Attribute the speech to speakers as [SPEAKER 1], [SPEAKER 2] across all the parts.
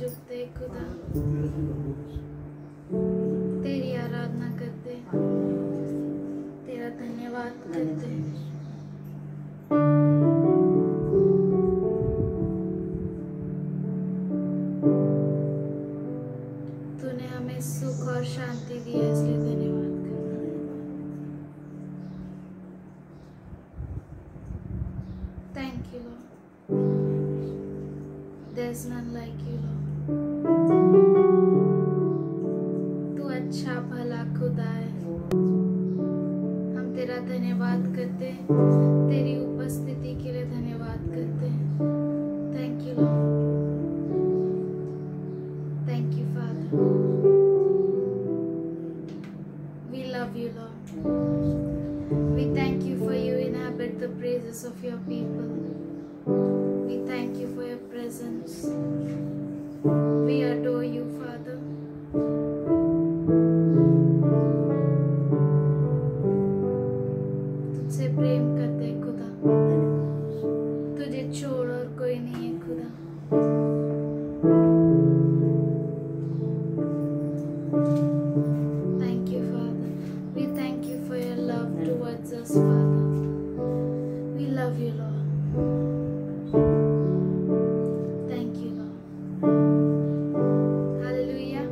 [SPEAKER 1] झुकते खुदा, तेरी आराधना करते, तेरा धन्यवाद करते। तूने हमें सुख और शांति दी है, इसलिए धन्यवाद करना। Thank you Lord, there's none like you Lord। तू अच्छा भला खुदा है, हम तेरा धन्यवाद करते, तेरी उपस्थिति के लिए धन्यवाद करते। Thank you lord, thank you father, we love you lord, we thank you for you inhabit the praises of your people। We thank you for your presence, we adore you Father। तुझसे प्रेम करते खुदा, तुझे छोड़ और कोई नहीं है खुदा। Thank you Father, we thank you for your love towards us Father, we love you Lord। Thank you Lord, hallelujah।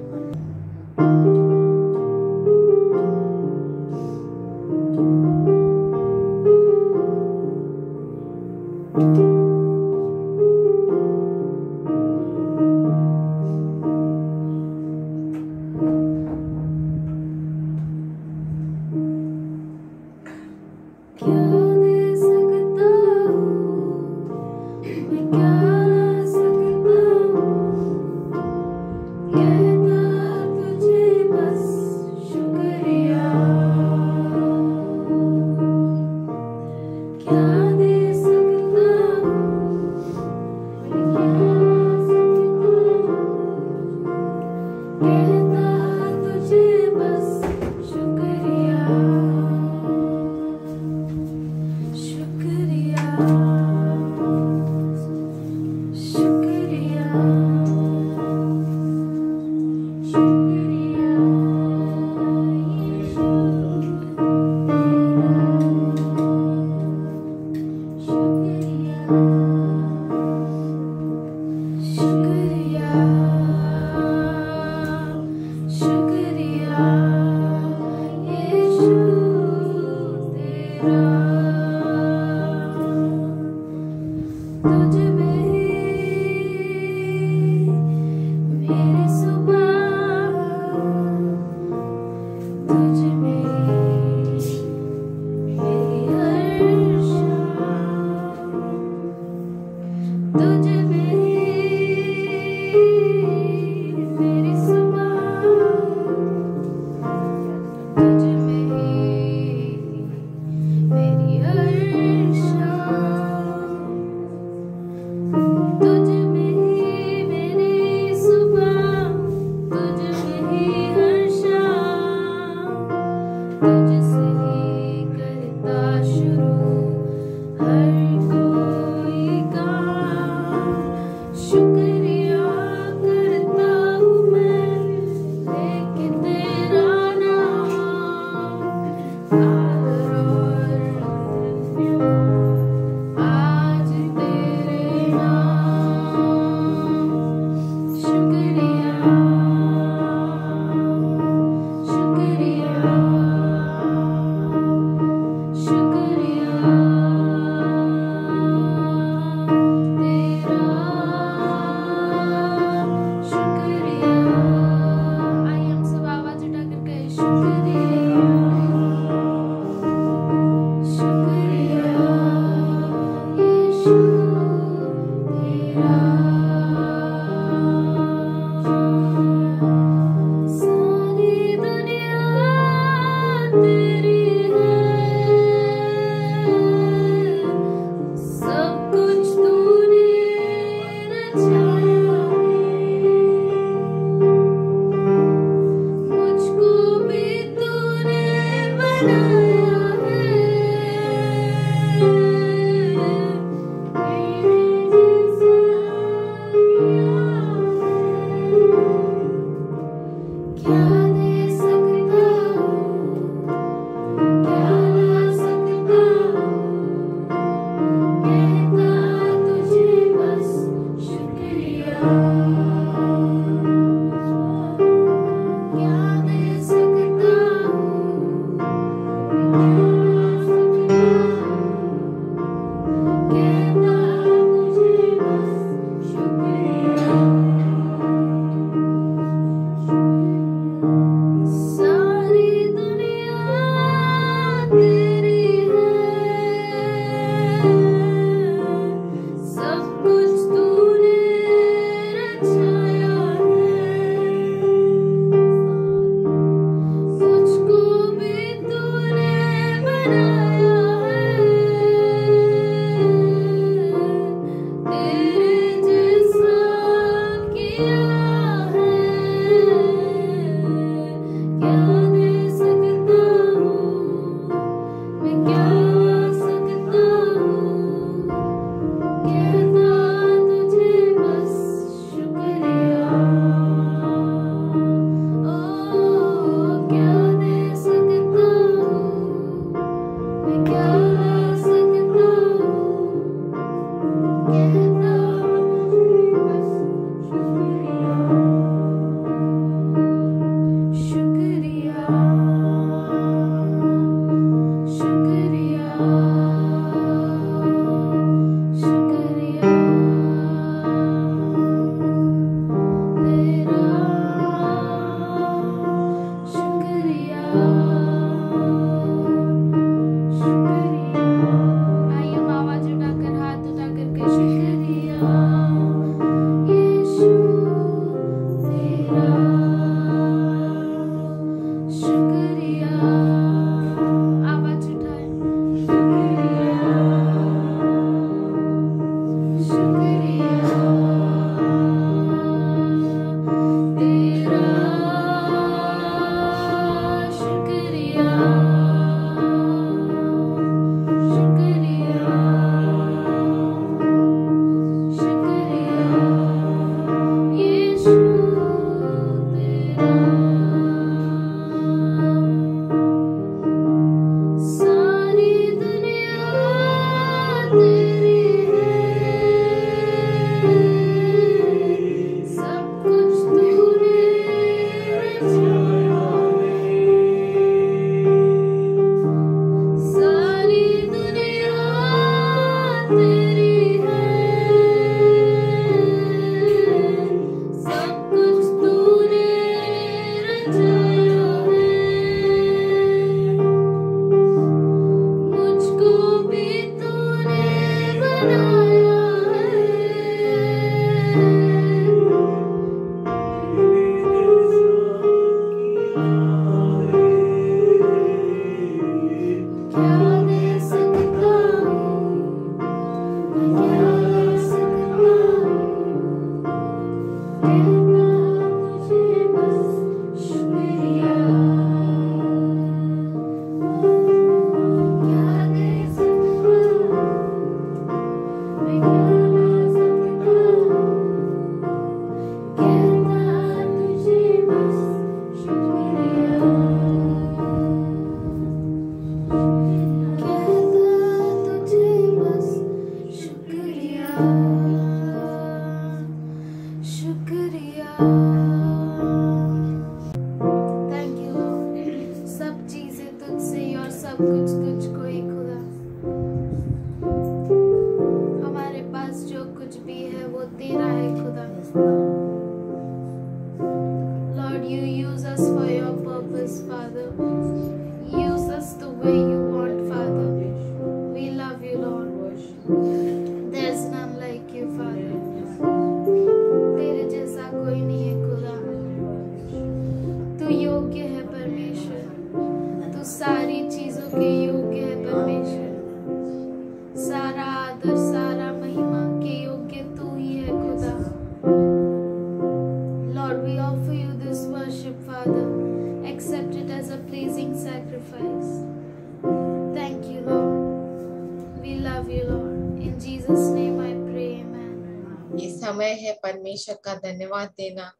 [SPEAKER 2] समय है परमेश्वर का धन्यवाद देना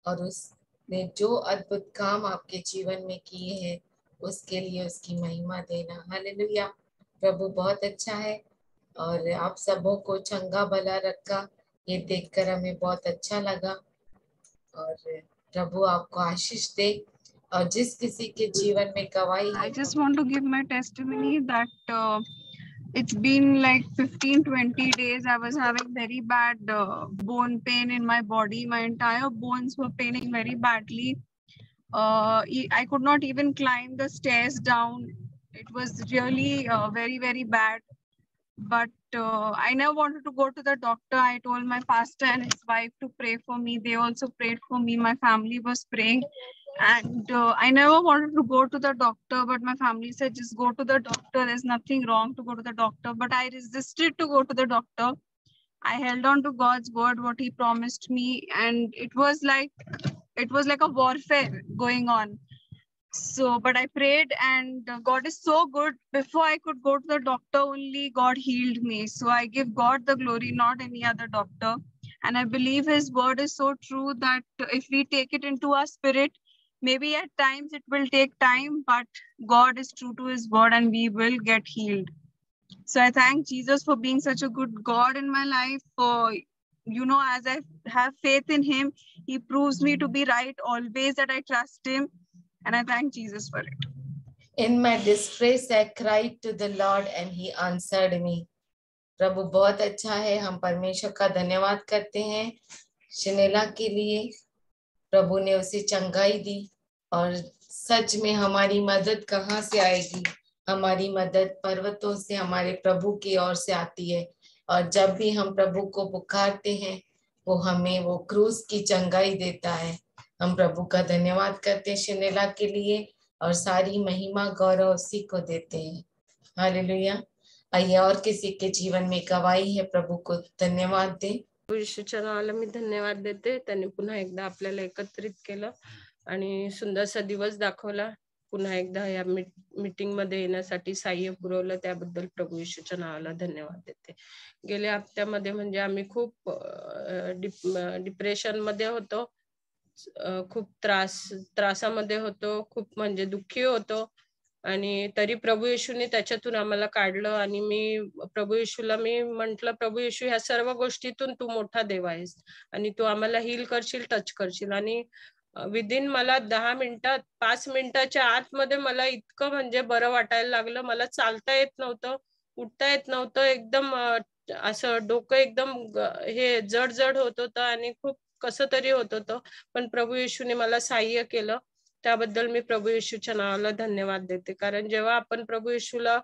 [SPEAKER 2] और उस ने जो अद्भुत काम आपके जीवन में किए हैं उसके लिए उसकी महिमा देना। हालेलुया। प्रभु बहुत अच्छा है और आप सबों को चंगा भला रखा, ये देखकर हमें बहुत अच्छा लगा। और प्रभु आपको आशीष दे। और जिस किसी के जीवन में गवाही
[SPEAKER 3] I
[SPEAKER 2] है,
[SPEAKER 3] just want to give my testimony that it's been like 15-20 days. I was having very bad bone pain in my body. My entire bones were paining very badly. I could not even climb the stairs down. It was really very, very bad. But I never wanted to go to the doctor. I told my pastor and his wife to pray for me. They also prayed for me. My family was praying. And I never wanted to go to the doctor, but my family said, just go to the doctor. There's nothing wrong to go to the doctor. But I resisted to go to the doctor. I held on to God's word, what he promised me. And it was like a warfare going on. So, but I prayed and God is so good. Before I could go to the doctor, only God healed me. So I give God the glory, not any other doctor. And I believe his word is so true that if we take it into our spirit, maybe at times it will take time, but God is true to his word and we will get healed. So I thank Jesus for being such a good God in my life. For, as I have faith in him, he proves me to be right always, that I trust him. And I thank Jesus for it.
[SPEAKER 2] In my distress I cried to the Lord and he answered me. प्रभु बहुत अच्छा है। हम परमेश्वर का धन्यवाद करते हैं शनेला के लिए। प्रभु ने उसे चंगाई दी और सच में हमारी मदद कहाँ से आएगी? हमारी मदद पर्वतों से, हमारे प्रभु की ओर से आती है। और जब भी हम प्रभु को पुकारते हैं वो हमें वो क्रूस की चंगाई देता है। हम प्रभु का धन्यवाद करते हैं शनेला के लिए और सारी महिमा गौरव उसी को देते हैं। हालेलुया। आइए और किसी के जीवन में गवाही है, प्रभु को धन्यवाद दे।
[SPEAKER 4] येशूच्या नावाला मी धन्यवाद देते। त्यांनी पुन्हा एकदा आपल्याला एकत्रित केलं आणि सुंदरसा दिवस दाखवला। पुन्हा एकदा या मीटिंग मध्ये येण्यासाठी सहाय्य पुरवलं, त्याबद्दल प्रभू येशूच्या नावाला धन्यवाद देते। गेल्या हप्त्यामध्ये म्हणजे आम्ही खूप डिप्रेशन मध्ये होतो, खूप त्रासामध्ये होतो, खूप म्हणजे दुःखी होतो आणि तरी प्रभू येशूने त्याच्यातून आम्हाला काढलं। आणि मी प्रभू येशूला म्हंटल, प्रभू येशू ह्या सर्व गोष्टीतून तू मोठा देव आहेस आणि तू आम्हाला हील करशील, टच करशील। आणि विदिन मला 10 मिनिटात 5 मिनिटाच्या आतमध्ये मला इतकं म्हणजे बरं वाटायला लागलं। मला चालता येत नव्हतं, उठता येत नव्हतं, एकदम असं डोकं एकदम हे जड होत होतं आणि खूप कसं तरी होत होतं। पण प्रभू येशूने मला सहाय्य केलं, त्याबद्दल मी प्रभू येशूच्या नावाला धन्यवाद देते। कारण जेव्हा आपण प्रभू येशूला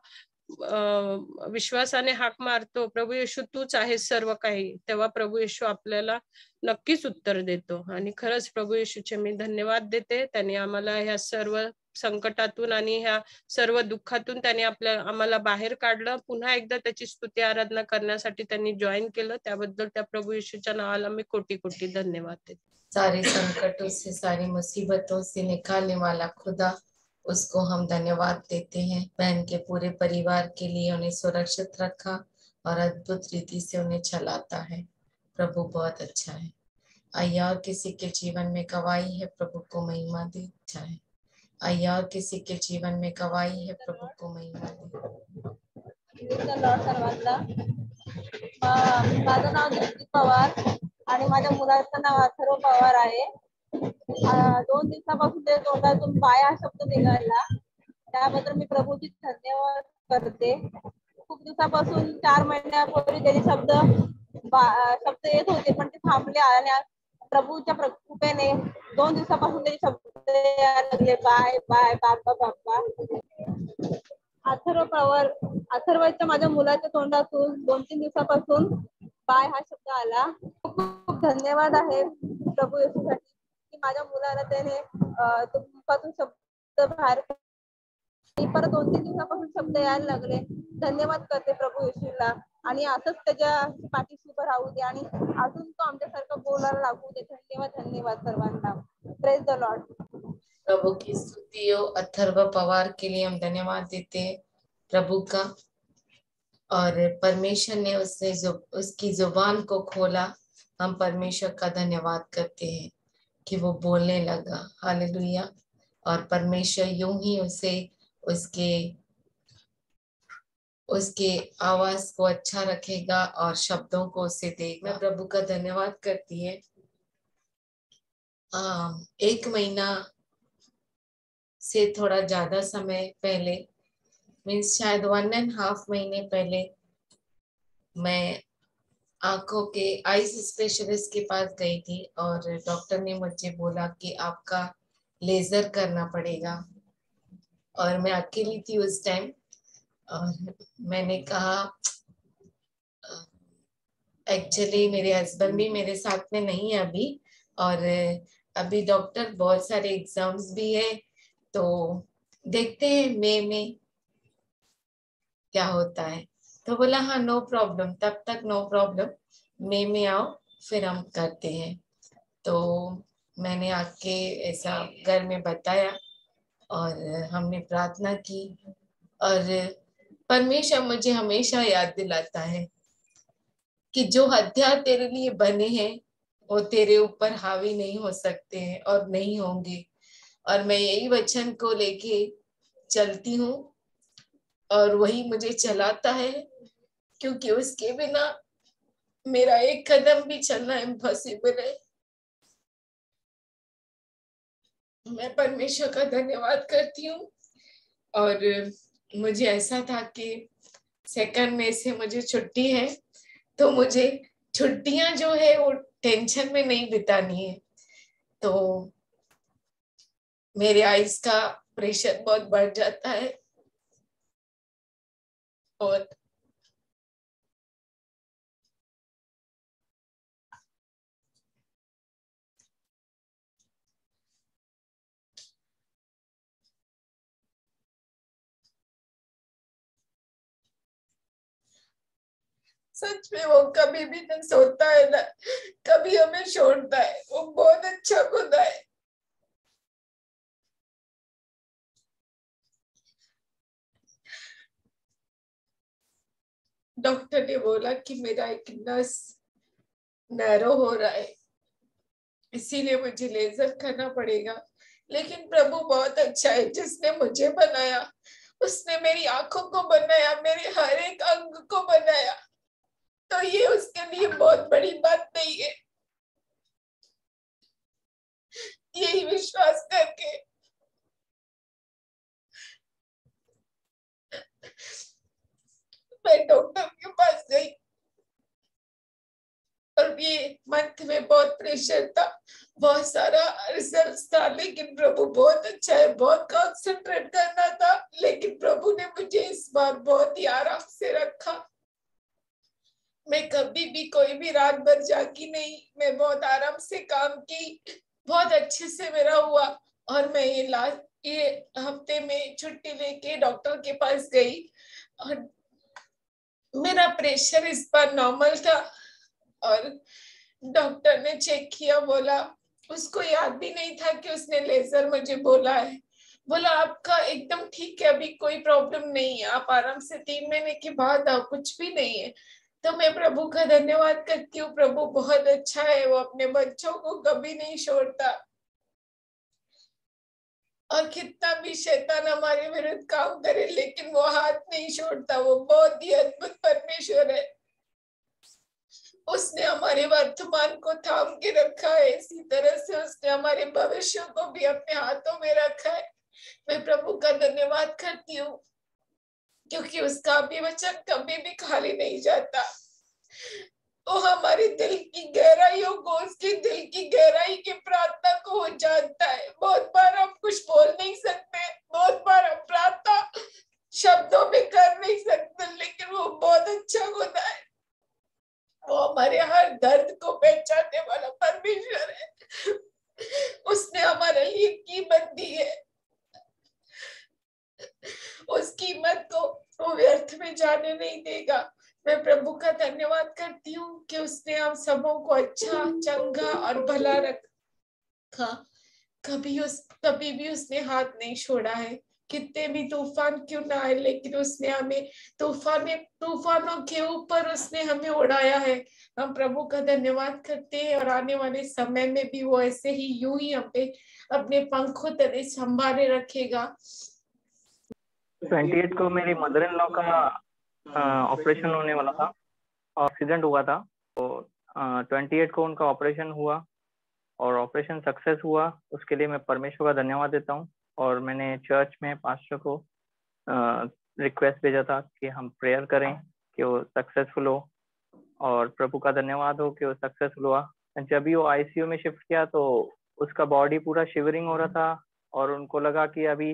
[SPEAKER 4] विश्वासाने हाक मारतो, प्रभू येशू तूच आहेस सर्व काही, तेव्हा प्रभू येशू आपल्याला नक्कीच उत्तर देतो। आणि खरंच प्रभू येशूचे मी धन्यवाद देते। त्यांनी आम्हाला ह्या सर्व संकटातून आणि ह्या सर्व दुःखातून त्यांनी आम्हाला बाहेर काढलं। पुन्हा एकदा त्याची स्तुती आराधना करण्यासाठी त्यांनी जॉईन केलं, त्याबद्दल त्या प्रभू येशूच्या नावाला मी कोटी कोटी धन्यवाद देते।
[SPEAKER 2] सारे संकटों से, सारी मुसीबतों से निकालने वाला खुदा, उसको हम धन्यवाद देते हैं। बहन के पूरे परिवार के लिए उन्हें सुरक्षित रखा और अद्भुत रीति से उन्हें चलाता है। प्रभु बहुत अच्छा है। आइए और किसी के जीवन में गवाही है, प्रभु को महिमा दे। अच्छा है। आइए और किसी के जीवन में गवाही है, प्रभु को महिमा दे।
[SPEAKER 5] सर्वांना माझं नाव दीप्ती पवार आणि माझ्या मुलाचं नाव अथर्व पवार आहे। 2 दिवसापासून ते तोंडातून बाय हा शब्द निघाला, त्याबद्दल मी प्रभूची धन्यवाद करते। खूप दिवसापासून 4 महिन्यापूर्वी त्याचे शब्द येत होते, पण ते थांबले आणि प्रभूच्या कृपेने 2 दिवसापासून त्याचे शब्द यायला लागले, बाय बाय बाबा बाबा। अथर्वच्या माझ्या मुलाच्या तोंडातून 2-3 दिवसापासून बाय हा शब्द आला। खूप खूप धन्यवाद आहे प्रभू येशूसाठी की माझ्या मुलाला त्याने तुमपासून शब्द बाहेर, परत 2-3 दिवसापासून शब्द यायला लागले। धन्यवाद करते प्रभू येशूला आणि असंच त्याच्या पाठीशी उभं राहू दे आणि अजून तो आमच्यासारखं बोलायला लागू दे। धन्यवाद सर्वांना। Praise the Lord.
[SPEAKER 2] प्रभु की स्तुति हो। अथर्व पवार के लिए हम धन्यवाद देते हैं प्रभु का, और परमेश्वर ने उसकी जुबान को खोला। हम परमेश्वर का धन्यवाद करते हैं कि वो बोलने लगा। हालेलुया। और परमेश्वर यूं ही उसे उसके आवाज को अच्छा रखेगा और शब्दों को उसे देगा। मैं प्रभु का धन्यवाद करती है। 1 महीना से थोड़ा ज्यादा समय पहले, मीन्स शायद 1.5 महीने पहले, मैं आंखों के आईज स्पेशलिस्ट के पास गई थी और डॉक्टर ने मुझे बोला कि आपका लेजर करना पड़ेगा। और मैं अकेली थी उस टाइम और मैंने कहा, एक्चुअली मेरे हस्बैंड भी मेरे साथ में नहीं है अभी, और अभी डॉक्टर बहुत सारे एग्जाम्स भी है, तो देखते हैं मई में क्या होता है। तो बोला हाँ नो प्रॉब्लम, तब तक नो प्रॉब्लम, मई में आओ फिर हम करते हैं। तो मैंने आके ऐसा घर में बताया और हमने प्रार्थना की और परमेश्वर मुझे हमेशा याद दिलाता है कि जो हथियार तेरे लिए बने हैं वो तेरे ऊपर हावी नहीं हो सकते हैं और नहीं होंगे। और मैं यही वचन को लेके चलती हूँ और वही मुझे चलाता है, क्योंकि उसके बिना मेरा एक कदम भी चलना इम्पॉसिबल है। मैं परमेश्वर का धन्यवाद करती हूँ। और मुझे ऐसा था कि 2 मई से मुझे छुट्टी है, तो मुझे छुट्टियां जो है वो टेंशन में नहीं बितानी है। तो मेरे आइज का प्रेशर बहुत बढ़ जाता है और सच में वो कभी भी न सोता है ना कभी हमें छोड़ता है। वो बहुत अच्छा खुदा है। डॉक्टर ने बोला कि मेरा एक नस नैरो हो रहा है, इसीलिए मुझे लेजर करना पड़ेगा। लेकिन प्रभु बहुत अच्छा है, जिसने मुझे बनाया उसने मेरी आंखों को बनाया, मेरे हर एक अंग को बनाया, तो ये उसके लिए बहुत बड़ी बात नहीं है। यही विश्वास करके मैं डॉक्टर के पास गई और ये मंथ में बहुत प्रेशर था, बहुत सारा रिजल्ट था, लेकिन प्रभु बहुत अच्छा है। बहुत कंसंट्रेट करना था, लेकिन प्रभु ने मुझे इस बार बहुत ही आराम से रखा। मैं कभी भी कोई भी रात भर जागी नहीं, मैं बहुत आराम से काम की, बहुत अच्छे से मेरा हुआ। और मैं ये हफ्ते में छुट्टी लेके डॉक्टर के पास गई और मेरा प्रेशर इस बार नॉर्मल था। और डॉक्टर ने चेक किया, बोला उसको याद भी नहीं था कि उसने लेजर मुझे बोला है। बोला आपका एकदम ठीक है, अभी कोई प्रॉब्लम नहीं है, आप आराम से 3 महीने के बाद आओ, कुछ भी नहीं है। तो मैं प्रभु का धन्यवाद करती हूँ। प्रभु बहुत अच्छा है, वो अपने बच्चों को कभी नहीं छोड़ता। और कितना भी शैतान हमारे विरुद्ध काम करे, लेकिन वो हाथ नहीं छोड़ता। वो बहुत ही अद्भुत परमेश्वर है। उसने हमारे वर्तमान को थाम के रखा है, इसी तरह से उसने हमारे भविष्य को भी अपने हाथों में रखा है। मैं प्रभु का धन्यवाद करती हूँ, क्योंकि उसका भी वचन कभी भी खाली नहीं जाता। वो हमारे दिल की गहराइयों को, उसकी दिल की गहराई की प्रार्थना को वो जानता है। बहुत बार हम कुछ बोल नहीं सकते, बहुत बार हम प्रार्थना शब्दों में कर नहीं सकते, लेकिन वो बहुत अच्छा होता है। वो हमारे हर दर्द को पहचानने वाला परमेश्वर है। उसने हमारे लिए कीमत दी है, उस कीमत को वो व्यर्थ में जाने नहीं देगा। मैं प्रभु का धन्यवाद करती हूँ कि उसने हम सबों को अच्छा, चंगा और भला रखा। कभी भी उसने हाथ नहीं छोड़ा है। कितने भी तूफान क्यों ना आए, लेकिन उसने हमें तूफानों के ऊपर उसने हमें उड़ाया है। हम प्रभु का धन्यवाद करते हैं और आने वाले समय में भी वो ऐसे ही यूं ही हमें अपने पंखों तले संभाले रखेगा।
[SPEAKER 6] 28 को मेरी मदर इन लॉ का ऑपरेशन होने वाला था, एक्सीडेंट हुआ था, तो 28 को उनका ऑपरेशन हुआ और ऑपरेशन सक्सेस हुआ। उसके लिए मैं परमेश्वर का धन्यवाद देता हूँ। और मैंने चर्च में पास्टर को रिक्वेस्ट भेजा था कि हम प्रेयर करें कि वो सक्सेसफुल हो, और प्रभु का धन्यवाद हो कि वो सक्सेसफुल हुआ। जब भी वो आईसीयू में शिफ्ट किया तो उसका बॉडी पूरा शिवरिंग हो रहा था और उनको लगा कि अभी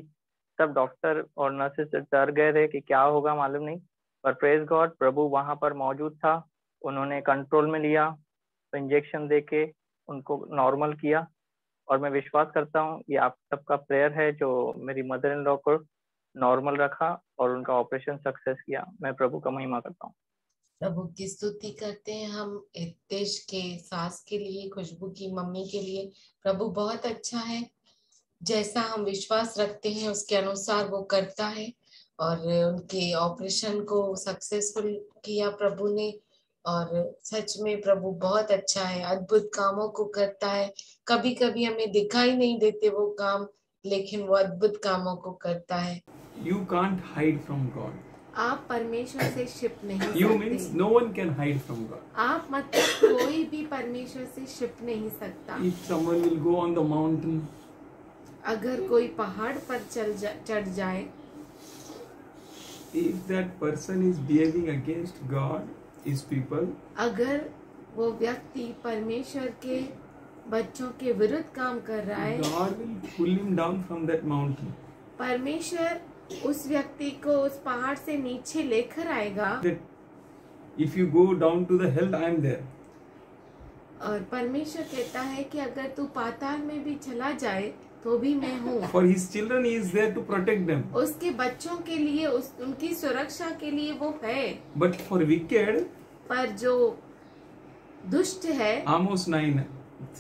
[SPEAKER 6] सब डॉक्टर और नर्सेस डर गए थे कि क्या होगा मालूम नहीं, पर प्रेज गॉड प्रभु वहां पर मौजूद था। उन्होंने कंट्रोल में लिया, तो इंजेक्शन देके उनको नॉर्मल किया। और मैं विश्वास करता हूँ ये आप सबका प्रेयर है जो मेरी मदर इन लॉ को नॉर्मल रखा और उनका ऑपरेशन सक्सेस किया। मैं प्रभु का महिमा करता हूँ।
[SPEAKER 2] प्रभु की स्तुति करते हैं हम हितेश के सास के लिए, खुशबू की मम्मी के लिए। प्रभु बहुत अच्छा है, जैसा हम विश्वास रखते हैं उसके अनुसार वो करता है। और उनके ऑपरेशन को सक्सेसफुल किया प्रभु ने, और सच में प्रभु बहुत अच्छा है, अद्भुत कामों को करता है। कभी कभी हमें दिखाई नहीं देते वो काम, लेकिन वो अद्भुत कामों को करता है।
[SPEAKER 7] You can't hide from God.
[SPEAKER 1] आप परमेश्वर से छिप नहीं
[SPEAKER 7] You
[SPEAKER 1] सकते।
[SPEAKER 7] means no one can hide from God.
[SPEAKER 1] आप मतलब कोई भी परमेश्वर से छिप नहीं सकता।
[SPEAKER 7] If someone will go on the mountain,
[SPEAKER 1] अगर कोई पहाड़ पर चढ़ जाए,
[SPEAKER 7] if that person is behaving against God, his people,
[SPEAKER 1] अगर वो व्यक्ति परमेश्वर के बच्चों के विरुद्ध काम कर रहा है,
[SPEAKER 7] God will pull him down from that mountain.
[SPEAKER 1] परमेश्वर उस व्यक्ति को उस पहाड़ से नीचे लेकर आएगा।
[SPEAKER 7] That if you go down to the hell, I am there.
[SPEAKER 1] और परमेश्वर कहता है कि अगर तू पाताल में भी चला जाए तो भी मैं हूँ।
[SPEAKER 7] For his children, he is there to protect them.
[SPEAKER 1] उसके बच्चों के लिए, उनकी सुरक्षा के लिए वो है।
[SPEAKER 7] But for wicked,
[SPEAKER 1] पर जो दुष्ट है,
[SPEAKER 7] Amos 9,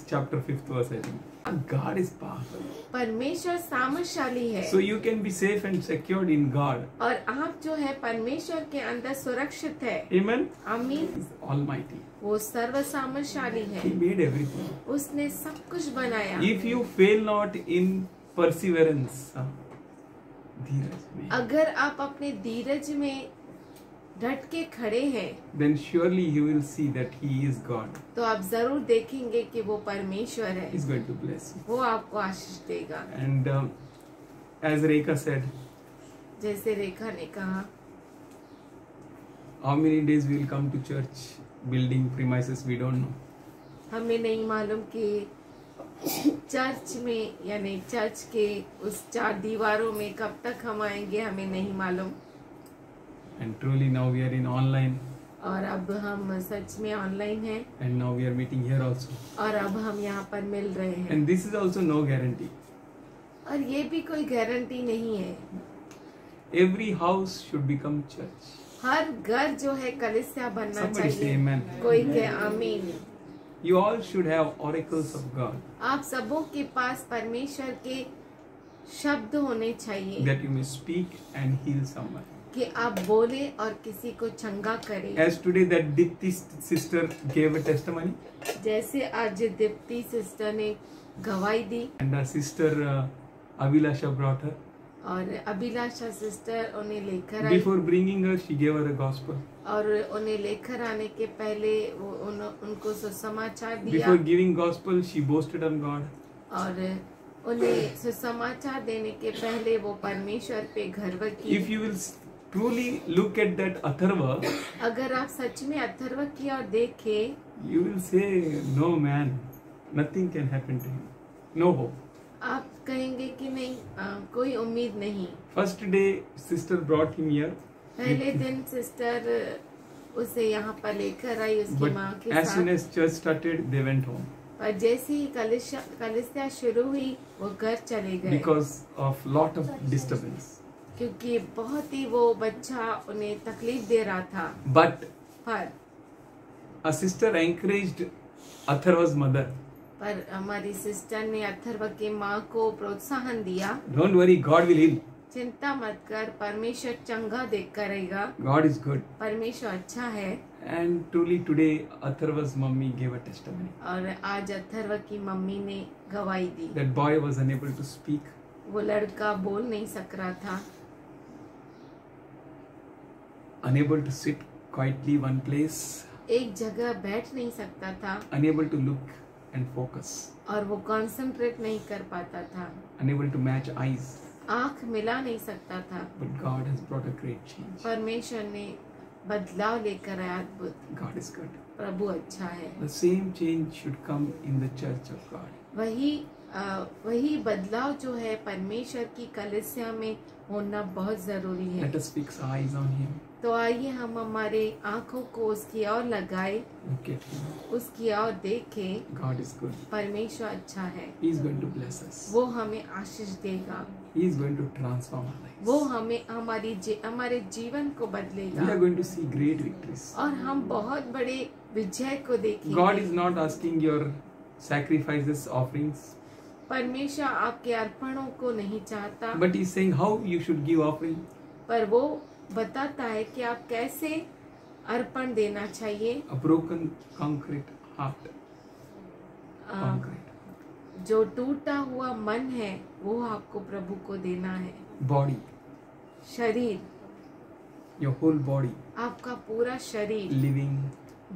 [SPEAKER 7] chapter 5th verse, I think. God is powerful.
[SPEAKER 1] परमेश्वर सामर्थशाली है।
[SPEAKER 7] So you can be safe and secured in God.
[SPEAKER 1] और आप जो है परमेश्वर के अंदर सुरक्षित है।
[SPEAKER 7] Amen.
[SPEAKER 1] आमीन।
[SPEAKER 7] He is almighty.
[SPEAKER 1] वो सर्व सामर्थशाली है।
[SPEAKER 7] He made everything.
[SPEAKER 1] उसने सब कुछ बनाया।
[SPEAKER 7] If you fail not in perseverance, धीरज में,
[SPEAKER 1] अगर आप अपने धीरज में डट के खड़े हैं,
[SPEAKER 7] then surely you will see that He is God.
[SPEAKER 1] तो आप जरूर देखेंगे कि वो परमेश्वर है।
[SPEAKER 7] He's going to bless you.
[SPEAKER 1] वो आपको आशीष देगा।
[SPEAKER 7] And as Rekha said,
[SPEAKER 1] जैसे रेखा ने कहा,
[SPEAKER 7] how many days we will come to church building premises, we don't know.
[SPEAKER 1] हमें नहीं मालूम कि चर्च में यानी चर्च के उस 4 दीवारों में कब तक हम आएंगे, हमें नहीं मालूम।
[SPEAKER 7] And truly now we are in online.
[SPEAKER 1] और अब हम सच में ऑनलाइन हैं।
[SPEAKER 7] And now we are meeting here also.
[SPEAKER 1] और अब हम यहाँ पर मिल रहे हैं।
[SPEAKER 7] And this is also no guarantee.
[SPEAKER 1] और ये भी कोई गारंटी नहीं है।
[SPEAKER 7] Every house should become church.
[SPEAKER 1] हर घर जो है कलीसिया बनना
[SPEAKER 7] Somebody say
[SPEAKER 1] चाहिए।
[SPEAKER 7] amen.
[SPEAKER 1] कोई कहे आमीन।
[SPEAKER 7] You all should have oracles of God.
[SPEAKER 1] आप सबों के पास परमेश्वर के शब्द होने चाहिए
[SPEAKER 7] That you may speak and heal someone.
[SPEAKER 1] कि आप बोले और किसी को चंगा करें।
[SPEAKER 7] As today that Dipti sister gave a testimony.
[SPEAKER 1] जैसे आज दीप्ति सिस्टर ने गवाही दी
[SPEAKER 7] And her sister Abhilasha brought her.
[SPEAKER 1] और अभिलाषा सिस्टर उन्हें लेकर आई।
[SPEAKER 7] Before bringing her, she gave her a gospel.
[SPEAKER 1] और उन्हें लेकर आने के पहले वो उनको सुसमाचार दिया।
[SPEAKER 7] Before giving gospel, she boasted on God.
[SPEAKER 1] और उन्हें सुसमाचार देने के पहले वो परमेश्वर पे गर्व की।
[SPEAKER 7] If you will truly look at that Atharva,
[SPEAKER 1] अगर आप सच में अथर्व की और देखे,
[SPEAKER 7] you will say, no man, nothing can happen to him. No hope.
[SPEAKER 1] आप कहेंगे कि नहीं, कोई उम्मीद नहीं।
[SPEAKER 7] First day, sister brought him here.
[SPEAKER 1] पहले दिन सिस्टर उसे यहाँ पर लेकर आई उसकी
[SPEAKER 7] But
[SPEAKER 1] माँ के
[SPEAKER 7] as soon
[SPEAKER 1] साथ।
[SPEAKER 7] as church started, they went home.
[SPEAKER 1] और जैसे ही कलिसिया शुरू हुई वो घर चले गए।
[SPEAKER 7] Because of lot of disturbance.
[SPEAKER 1] क्योंकि बहुत ही वो बच्चा उन्हें तकलीफ दे रहा था।
[SPEAKER 7] But
[SPEAKER 1] पर
[SPEAKER 7] a sister encouraged Atharva's mother.
[SPEAKER 1] हमारी सिस्टर ने अथर्व के माँ को प्रोत्साहन दिया।
[SPEAKER 7] Don't worry, God will heal.
[SPEAKER 2] चिंता मत कर, परमेश्वर चंगा देख करेगा।
[SPEAKER 7] God is good.
[SPEAKER 2] परमेश्वर अच्छा है।
[SPEAKER 7] And truly today, Atharva's mummy gave a testimony.
[SPEAKER 2] और आज अथर्व की मम्मी ने गवाही दी।
[SPEAKER 7] That boy was unable to speak.
[SPEAKER 2] वो लड़का बोल नहीं सक रहा था,
[SPEAKER 7] Unable to sit quietly one place.
[SPEAKER 2] एक जगह बैठ नहीं सकता था,
[SPEAKER 7] Unable to look and focus.
[SPEAKER 2] और वो कंसंट्रेट नहीं कर पाता था,
[SPEAKER 7] Unable to match eyes.
[SPEAKER 2] आंख मिला नहीं सकता था।
[SPEAKER 7] But God has brought a great change.
[SPEAKER 2] परमेश्वर ने बदलाव लेकर आया अद्भुत।
[SPEAKER 7] God is good.
[SPEAKER 2] प्रभु अच्छा है।
[SPEAKER 7] The same change should come in the church of God.
[SPEAKER 2] वही बदलाव जो है परमेश्वर की कलीसिया में होना बहुत जरूरी है।
[SPEAKER 7] Let us fix our eyes on Him.
[SPEAKER 2] तो आइए हम हमारे आंखों को उसकी ओर लगाए,
[SPEAKER 7] Look at Him.
[SPEAKER 2] उसकी ओर देखें।
[SPEAKER 7] God is good.
[SPEAKER 2] परमेश्वर अच्छा है,
[SPEAKER 7] He is going to bless us.
[SPEAKER 2] वो हमें आशीष देगा,
[SPEAKER 7] He is going to transform our lives.
[SPEAKER 2] वो हमें हमारे जीवन को
[SPEAKER 7] We
[SPEAKER 2] बदलेगा
[SPEAKER 7] are going to see great victories.
[SPEAKER 2] और हम बहुत बड़े विजय को देखेंगे।
[SPEAKER 7] God is not asking your sacrifices, offerings,
[SPEAKER 2] परमेश्वर आपके अर्पणों को नहीं चाहता,
[SPEAKER 7] but He is saying how you should give offering.
[SPEAKER 2] पर वो बताता है कि आप कैसे अर्पण देना चाहिए।
[SPEAKER 7] A broken, concrete heart.
[SPEAKER 2] Uh,
[SPEAKER 7] Concrete.
[SPEAKER 2] जो टूटा हुआ मन है वो आपको प्रभु को देना है।
[SPEAKER 7] Body.
[SPEAKER 2] शरीर,
[SPEAKER 7] Your whole body.
[SPEAKER 2] आपका पूरा शरीर
[SPEAKER 7] Living,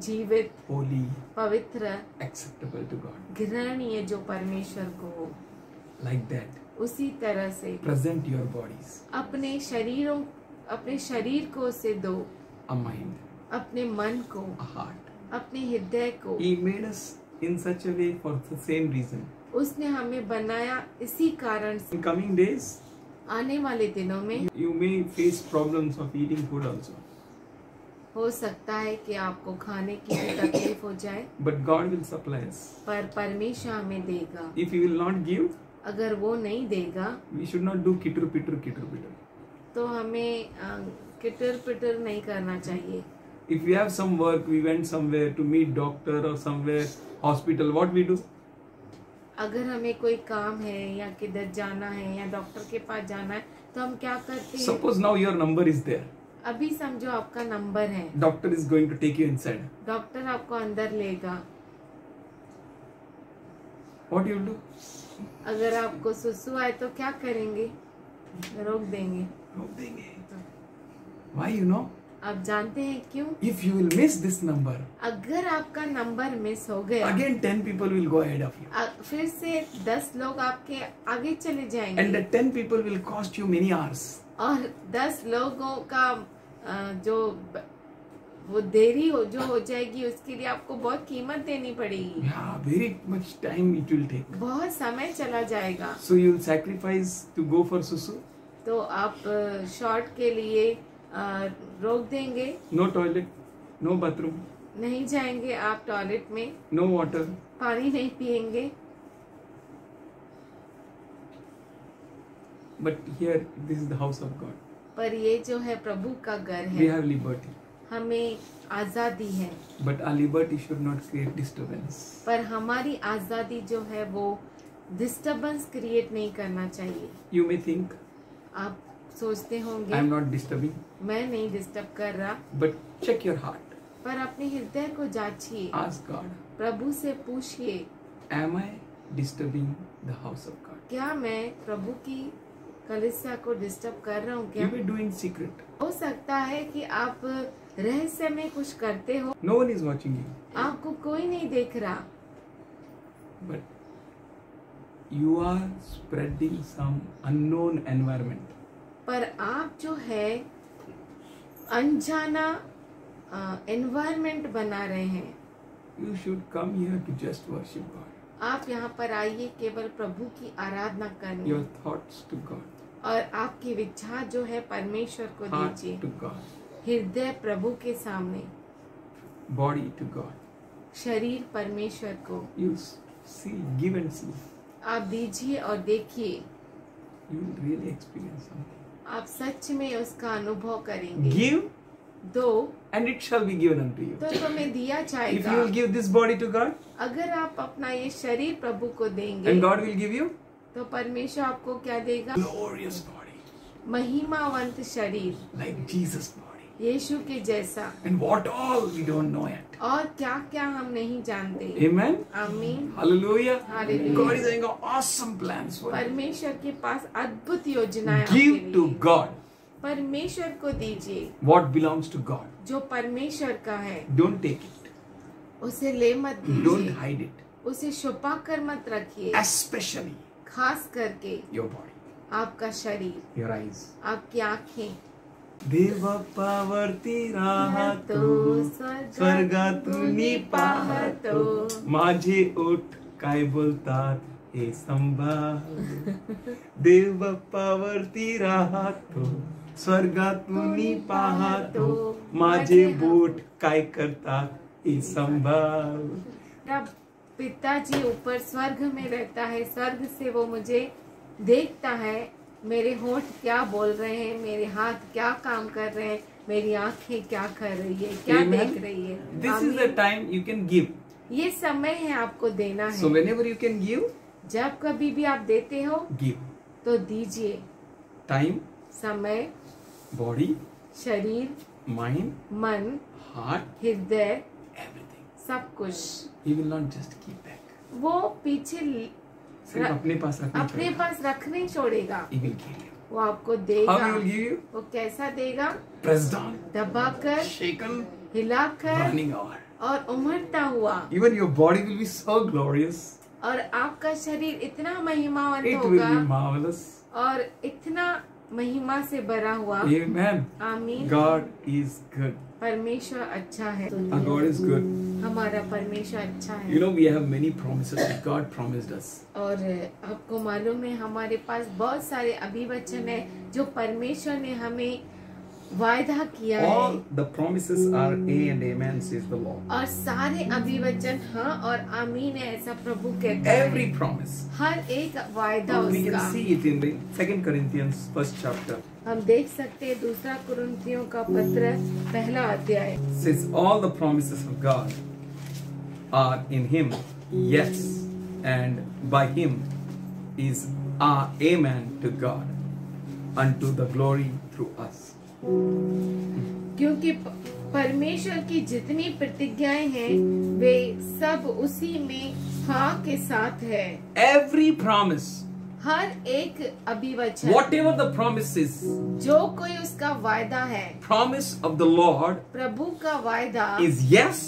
[SPEAKER 2] जीवित,
[SPEAKER 7] holy,
[SPEAKER 2] पवित्र,
[SPEAKER 7] acceptable to God.
[SPEAKER 2] घृणीय जो परमेश्वर को हो,
[SPEAKER 7] Like that.
[SPEAKER 2] उसी तरह से
[SPEAKER 7] Present your bodies.
[SPEAKER 2] अपने शरीर को उसे दो,
[SPEAKER 7] A mind.
[SPEAKER 2] अपने मन को,
[SPEAKER 7] A heart.
[SPEAKER 2] अपने हृदय को।
[SPEAKER 7] He made us in such a way for the same reason.
[SPEAKER 2] उसने हमें बनाया इसी कारण से।
[SPEAKER 7] In coming days,
[SPEAKER 2] आने वाले दिनों में
[SPEAKER 7] you may face problems of eating food also.
[SPEAKER 2] हो सकता है कि आपको खाने की भी तकलीफ हो जाए,
[SPEAKER 7] But God will supply us.
[SPEAKER 2] पर परमेश्वर हमें देगा।
[SPEAKER 7] If He will not give,
[SPEAKER 2] अगर वो नहीं देगा
[SPEAKER 7] we should not do kitru pitru kitru pitru.
[SPEAKER 2] तो हमें किटर पिटर नहीं करना चाहिए।
[SPEAKER 7] If we have some work, we went somewhere to meet doctor or somewhere hospital, what we do?
[SPEAKER 2] अगर हमें कोई काम है या किधर जाना है या डॉक्टर के पास जाना है तो हम क्या करते हैं?
[SPEAKER 7] Suppose now your number is there.
[SPEAKER 2] अभी समझो आपका नंबर है,
[SPEAKER 7] Doctor is going to take you inside.
[SPEAKER 2] Doctor आपको अंदर लेगा।
[SPEAKER 7] What you will do?
[SPEAKER 2] अगर आपको सुसु आए तो क्या करेंगे? रोक देंगे।
[SPEAKER 7] रोक देंगे. Why you know?
[SPEAKER 2] आप जानते हैं क्यों?
[SPEAKER 7] If you will miss this number,
[SPEAKER 2] अगर आपका नंबर मिस हो गया,
[SPEAKER 7] again 10 people will go ahead of you.
[SPEAKER 2] फिर से 10 लोग आपके आगे चले जाएंगे।
[SPEAKER 7] And the 10 people will cost you many hours.
[SPEAKER 2] और 10 लोगों का जो वो देरी हो जाएगी, उसके लिए आपको बहुत कीमत देनी पड़ेगी।
[SPEAKER 7] Yeah, very much time it will take.
[SPEAKER 2] बहुत समय चला जाएगा।
[SPEAKER 7] So you will sacrifice to go for susu?
[SPEAKER 2] तो आप शॉर्ट के लिए रोक देंगे,
[SPEAKER 7] No toilet, no bathroom,
[SPEAKER 2] नहीं जाएंगे आप टॉयलेट में,
[SPEAKER 7] no water.
[SPEAKER 2] पानी नहीं पिएंगे।
[SPEAKER 7] But here, this is the house of God.
[SPEAKER 2] पर ये जो है प्रभु का घर
[SPEAKER 7] We
[SPEAKER 2] है,
[SPEAKER 7] have liberty.
[SPEAKER 2] हमें आजादी है,
[SPEAKER 7] But our liberty should not create disturbance.
[SPEAKER 2] पर हमारी आजादी जो है वो डिस्टरबेंस क्रिएट नहीं करना चाहिए।
[SPEAKER 7] You may think,
[SPEAKER 2] आप सोचते
[SPEAKER 7] I
[SPEAKER 2] होंगे
[SPEAKER 7] am not disturbing.
[SPEAKER 2] मैं नहीं डिस्टर्ब कर रहा,
[SPEAKER 7] But check your heart.
[SPEAKER 2] पर अपने हृदय को जांचिए,
[SPEAKER 7] Ask God,
[SPEAKER 2] प्रभु से पूछिए,
[SPEAKER 7] am I disturbing the house of God?
[SPEAKER 2] क्या मैं प्रभु की कलीसिया को डिस्टर्ब कर रहा हूँ? क्या
[SPEAKER 7] You may do in secret.
[SPEAKER 2] हो सकता है कि आप रहस्य में कुछ करते हो,
[SPEAKER 7] No one is watching you.
[SPEAKER 2] आपको कोई नहीं देख रहा,
[SPEAKER 7] But you are spreading some unknown environment.
[SPEAKER 2] पर आप जो है अनजाना एनवायरनमेंट बना रहे हैं।
[SPEAKER 7] You should come here to just worship God.
[SPEAKER 2] आप यहाँ पर आइए केवल प्रभु की आराधना करने,
[SPEAKER 7] Your thoughts to God.
[SPEAKER 2] और आपके विचार जो है परमेश्वर को
[SPEAKER 7] Heart
[SPEAKER 2] दीजिए,
[SPEAKER 7] to God.
[SPEAKER 2] हृदय प्रभु के सामने,
[SPEAKER 7] Body to God.
[SPEAKER 2] शरीर परमेश्वर को।
[SPEAKER 7] You see, give and see.
[SPEAKER 2] आप दीजिए और देखिए,
[SPEAKER 7] You will really experience something.
[SPEAKER 2] आप सच में उसका अनुभव करेंगे।
[SPEAKER 7] Give
[SPEAKER 2] दो
[SPEAKER 7] and it shall be given unto you.
[SPEAKER 2] तो तुम्हें दिया
[SPEAKER 7] If
[SPEAKER 2] जाएगा।
[SPEAKER 7] you will give this body to God,
[SPEAKER 2] अगर आप अपना ये शरीर प्रभु को देंगे
[SPEAKER 7] and God will give you
[SPEAKER 2] तो परमेश्वर आपको क्या देगा?
[SPEAKER 7] glorious body.
[SPEAKER 2] महिमावंत शरीर,
[SPEAKER 7] like Jesus' body.
[SPEAKER 2] यीशु के जैसा,
[SPEAKER 7] And what all we don't know yet.
[SPEAKER 2] और क्या क्या हम नहीं जानते।
[SPEAKER 7] Amen.
[SPEAKER 2] आमीन।
[SPEAKER 7] Hallelujah.
[SPEAKER 2] Hallelujah.
[SPEAKER 7] God is having awesome plans for you.
[SPEAKER 2] परमेश्वर के पास अद्भुत योजनाएं आपके
[SPEAKER 7] Give
[SPEAKER 2] लिए।
[SPEAKER 7] to God
[SPEAKER 2] परमेश्वर को दीजिए
[SPEAKER 7] what belongs to God.
[SPEAKER 2] जो परमेश्वर का है,
[SPEAKER 7] Don't take it.
[SPEAKER 2] उसे ले मत
[SPEAKER 7] Don't
[SPEAKER 2] दीजिए,
[SPEAKER 7] hide it.
[SPEAKER 2] उसे छुपा कर मत रखिए,
[SPEAKER 7] Especially
[SPEAKER 2] खास करके
[SPEAKER 7] your body,
[SPEAKER 2] आपका शरीर,
[SPEAKER 7] your eyes.
[SPEAKER 2] आपकी आँखें।
[SPEAKER 7] देवप्पा वरती राहतो स्वर्गातूनी पाहतो माझे ओठ काय बोलतात हे संभाळ देवप्पा वरती राहतो स्वर्गातूनी पाहतो माझे बोट काय करतात हे संभाळ।
[SPEAKER 2] तब पिताजी ऊपर स्वर्ग में रहता है, स्वर्ग से वो मुझे देखता है, मेरे होंठ क्या बोल रहे हैं, मेरे हाथ क्या काम कर रहे हैं, मेरी आंखें क्या कर रही है, क्या
[SPEAKER 7] Amen.
[SPEAKER 2] देख रही है।
[SPEAKER 7] This is the time you can give.
[SPEAKER 2] ये समय है आपको देना
[SPEAKER 7] So
[SPEAKER 2] है।
[SPEAKER 7] whenever you can give,
[SPEAKER 2] जब कभी भी आप देते हो
[SPEAKER 7] give.
[SPEAKER 2] तो दीजिए।
[SPEAKER 7] Time,
[SPEAKER 2] समय,
[SPEAKER 7] body,
[SPEAKER 2] शरीर,
[SPEAKER 7] mind,
[SPEAKER 2] मन,
[SPEAKER 7] heart,
[SPEAKER 2] हृदय,
[SPEAKER 7] everything.
[SPEAKER 2] सब कुछ
[SPEAKER 7] He will not just keep back.
[SPEAKER 2] वो पीछे
[SPEAKER 7] सिर्फ अपने पास रखना
[SPEAKER 2] अपने
[SPEAKER 7] पड़ेगा।
[SPEAKER 2] पास रख नहीं छोड़ेगा,
[SPEAKER 7] He will give you.
[SPEAKER 2] वो आपको
[SPEAKER 7] How
[SPEAKER 2] देगा।
[SPEAKER 7] he will give you?
[SPEAKER 2] वो कैसा देगा?
[SPEAKER 7] Pressed down,
[SPEAKER 2] दबाकर,
[SPEAKER 7] shaken,
[SPEAKER 2] हिलाकर
[SPEAKER 7] burning over.
[SPEAKER 2] और उमड़ता हुआ।
[SPEAKER 7] Even your body will be so glorious.
[SPEAKER 2] और आपका शरीर इतना महिमावंत
[SPEAKER 7] It will
[SPEAKER 2] होगा
[SPEAKER 7] be marvelous.
[SPEAKER 2] और इतना महिमा से भरा हुआ।
[SPEAKER 7] Amen.
[SPEAKER 2] आमीन।
[SPEAKER 7] God is good.
[SPEAKER 2] परमेश्वर अच्छा है।
[SPEAKER 7] Our God is good.
[SPEAKER 2] हमारा परमेश्वर अच्छा है।
[SPEAKER 7] You know, we have many promises that God promised us.
[SPEAKER 2] और आपको मालूम है हमारे पास बहुत सारे अभिवचन है जो परमेश्वर ने हमें वायदा किया
[SPEAKER 7] All
[SPEAKER 2] है।
[SPEAKER 7] the promises are A and Amen, says the Lord.
[SPEAKER 2] और सारे अभिवचन हाँ और आमीन है, ऐसा प्रभु कहता है।
[SPEAKER 7] Every promise.
[SPEAKER 2] हर एक वायदा
[SPEAKER 7] We can
[SPEAKER 2] उसका।
[SPEAKER 7] see it in the 2 Corinthians 1st chapter.
[SPEAKER 2] हम देख सकते हैं दूसरा कुरिन्थियों का पत्र पहला अध्याय।
[SPEAKER 7] Says all the promises of God are in Him, yes, and by Him is our Amen to God, unto the glory through us.
[SPEAKER 2] क्योंकि परमेश्वर की जितनी प्रतिज्ञाएं हैं वे सब उसी में हाँ के साथ है।
[SPEAKER 7] Every promise,
[SPEAKER 2] हर एक अभिवचन,
[SPEAKER 7] whatever the promise is,
[SPEAKER 2] जो कोई उसका वायदा है,
[SPEAKER 7] promise of the Lord
[SPEAKER 2] प्रभु का वायदा
[SPEAKER 7] is yes,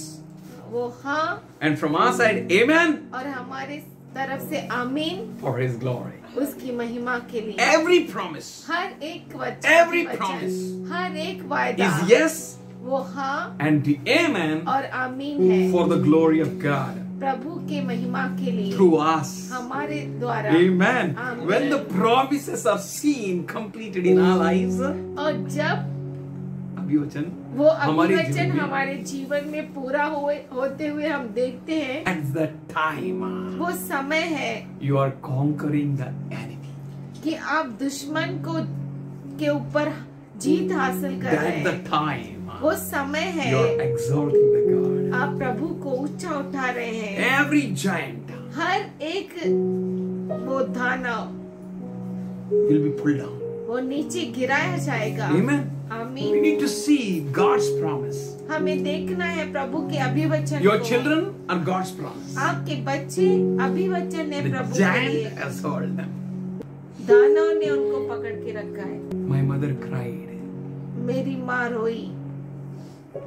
[SPEAKER 2] वो हाँ
[SPEAKER 7] and from our side, Amen,
[SPEAKER 2] और हमारे तरफ से आमीन
[SPEAKER 7] for His glory.
[SPEAKER 2] उसकी महिमा के लिए।
[SPEAKER 7] Every promise
[SPEAKER 2] हर एक वचन,
[SPEAKER 7] Every
[SPEAKER 2] वचन,
[SPEAKER 7] promise
[SPEAKER 2] हर एक वायदा
[SPEAKER 7] is yes
[SPEAKER 2] वो हाँ
[SPEAKER 7] and the Amen
[SPEAKER 2] और आमीन है
[SPEAKER 7] for the glory of God
[SPEAKER 2] प्रभु के महिमा के लिए
[SPEAKER 7] through us.
[SPEAKER 2] हमारे द्वारा।
[SPEAKER 7] Amen.
[SPEAKER 2] Amen.
[SPEAKER 7] When the promises are seen completed in our lives,
[SPEAKER 2] और जब
[SPEAKER 7] अभिवचन
[SPEAKER 2] वो
[SPEAKER 7] हमारे
[SPEAKER 2] अभिवचन
[SPEAKER 7] जीवन में
[SPEAKER 2] हमारे जीवन में पूरा होते हुए हम देखते हैं,
[SPEAKER 7] at the time
[SPEAKER 2] वो समय है
[SPEAKER 7] you are conquering the enemy.
[SPEAKER 2] कि आप दुश्मन के ऊपर जीत हासिल कर रहे
[SPEAKER 7] At the
[SPEAKER 2] हैं।
[SPEAKER 7] time
[SPEAKER 2] वो समय है
[SPEAKER 7] you are exalting the God.
[SPEAKER 2] आप प्रभु को ऊंचा उठा रहे हैं।
[SPEAKER 7] Every giant
[SPEAKER 2] हर एक वो दानव
[SPEAKER 7] will be pulled down.
[SPEAKER 2] वो नीचे गिराया जाएगा।
[SPEAKER 7] Amen. We
[SPEAKER 2] आमीन।
[SPEAKER 7] need to see God's promise.
[SPEAKER 2] हमें देखना है प्रभु के अभिवचन
[SPEAKER 7] Your
[SPEAKER 2] को।
[SPEAKER 7] children are God's promise.
[SPEAKER 2] आपके बच्चे अभिवचन है
[SPEAKER 7] The
[SPEAKER 2] प्रभु के लिए।
[SPEAKER 7] giant has held them.
[SPEAKER 2] दानव ने उनको पकड़ के रखा है।
[SPEAKER 7] My mother cried.
[SPEAKER 2] मेरी माँ रोई।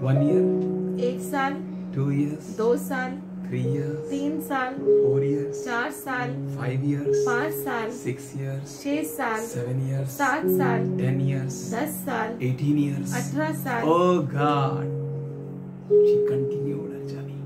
[SPEAKER 7] 1 year,
[SPEAKER 2] 1 साल,
[SPEAKER 7] 2 years,
[SPEAKER 2] 2 साल,
[SPEAKER 7] 3 years,
[SPEAKER 2] 3 साल,
[SPEAKER 7] 4 years,
[SPEAKER 2] 4 साल,
[SPEAKER 7] 5 years,
[SPEAKER 2] 5 साल,
[SPEAKER 7] 6 years,
[SPEAKER 2] 6 साल,
[SPEAKER 7] 7 years,
[SPEAKER 2] 7 साल,
[SPEAKER 7] 10 years,
[SPEAKER 2] 10 साल,
[SPEAKER 7] 18 years.
[SPEAKER 2] 18 साल।
[SPEAKER 7] Oh God. She continued her journey.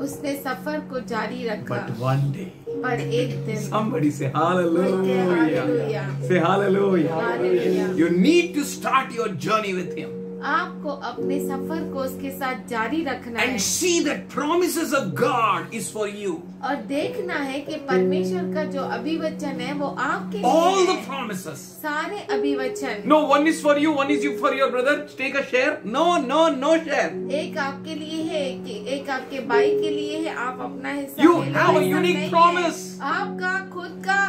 [SPEAKER 2] उसने सफर को जारी रखा।
[SPEAKER 7] But one day,
[SPEAKER 2] पर एक दिन
[SPEAKER 7] somebody say hallelujah.
[SPEAKER 2] Hallelujah.
[SPEAKER 7] Say hallelujah.
[SPEAKER 2] Hallelujah.
[SPEAKER 7] You need to start your journey with Him.
[SPEAKER 2] आपको अपने सफर को उसके साथ जारी रखना है
[SPEAKER 7] And see that promises of God is for you.
[SPEAKER 2] और देखना है कि परमेश्वर का जो अभिवचन है वो आपके
[SPEAKER 7] All
[SPEAKER 2] लिए
[SPEAKER 7] the
[SPEAKER 2] है।
[SPEAKER 7] promises.
[SPEAKER 2] सारे अभिवचन।
[SPEAKER 7] No, one is for you, one is you for your brother. Take a share. No share.
[SPEAKER 2] एक आपके लिए है कि एक आपके भाई के लिए है, आप अपना हिस्सा
[SPEAKER 7] You
[SPEAKER 2] ले लो,
[SPEAKER 7] have a
[SPEAKER 2] ऐसा
[SPEAKER 7] unique
[SPEAKER 2] नहीं है।
[SPEAKER 7] promise.
[SPEAKER 2] आपका खुद का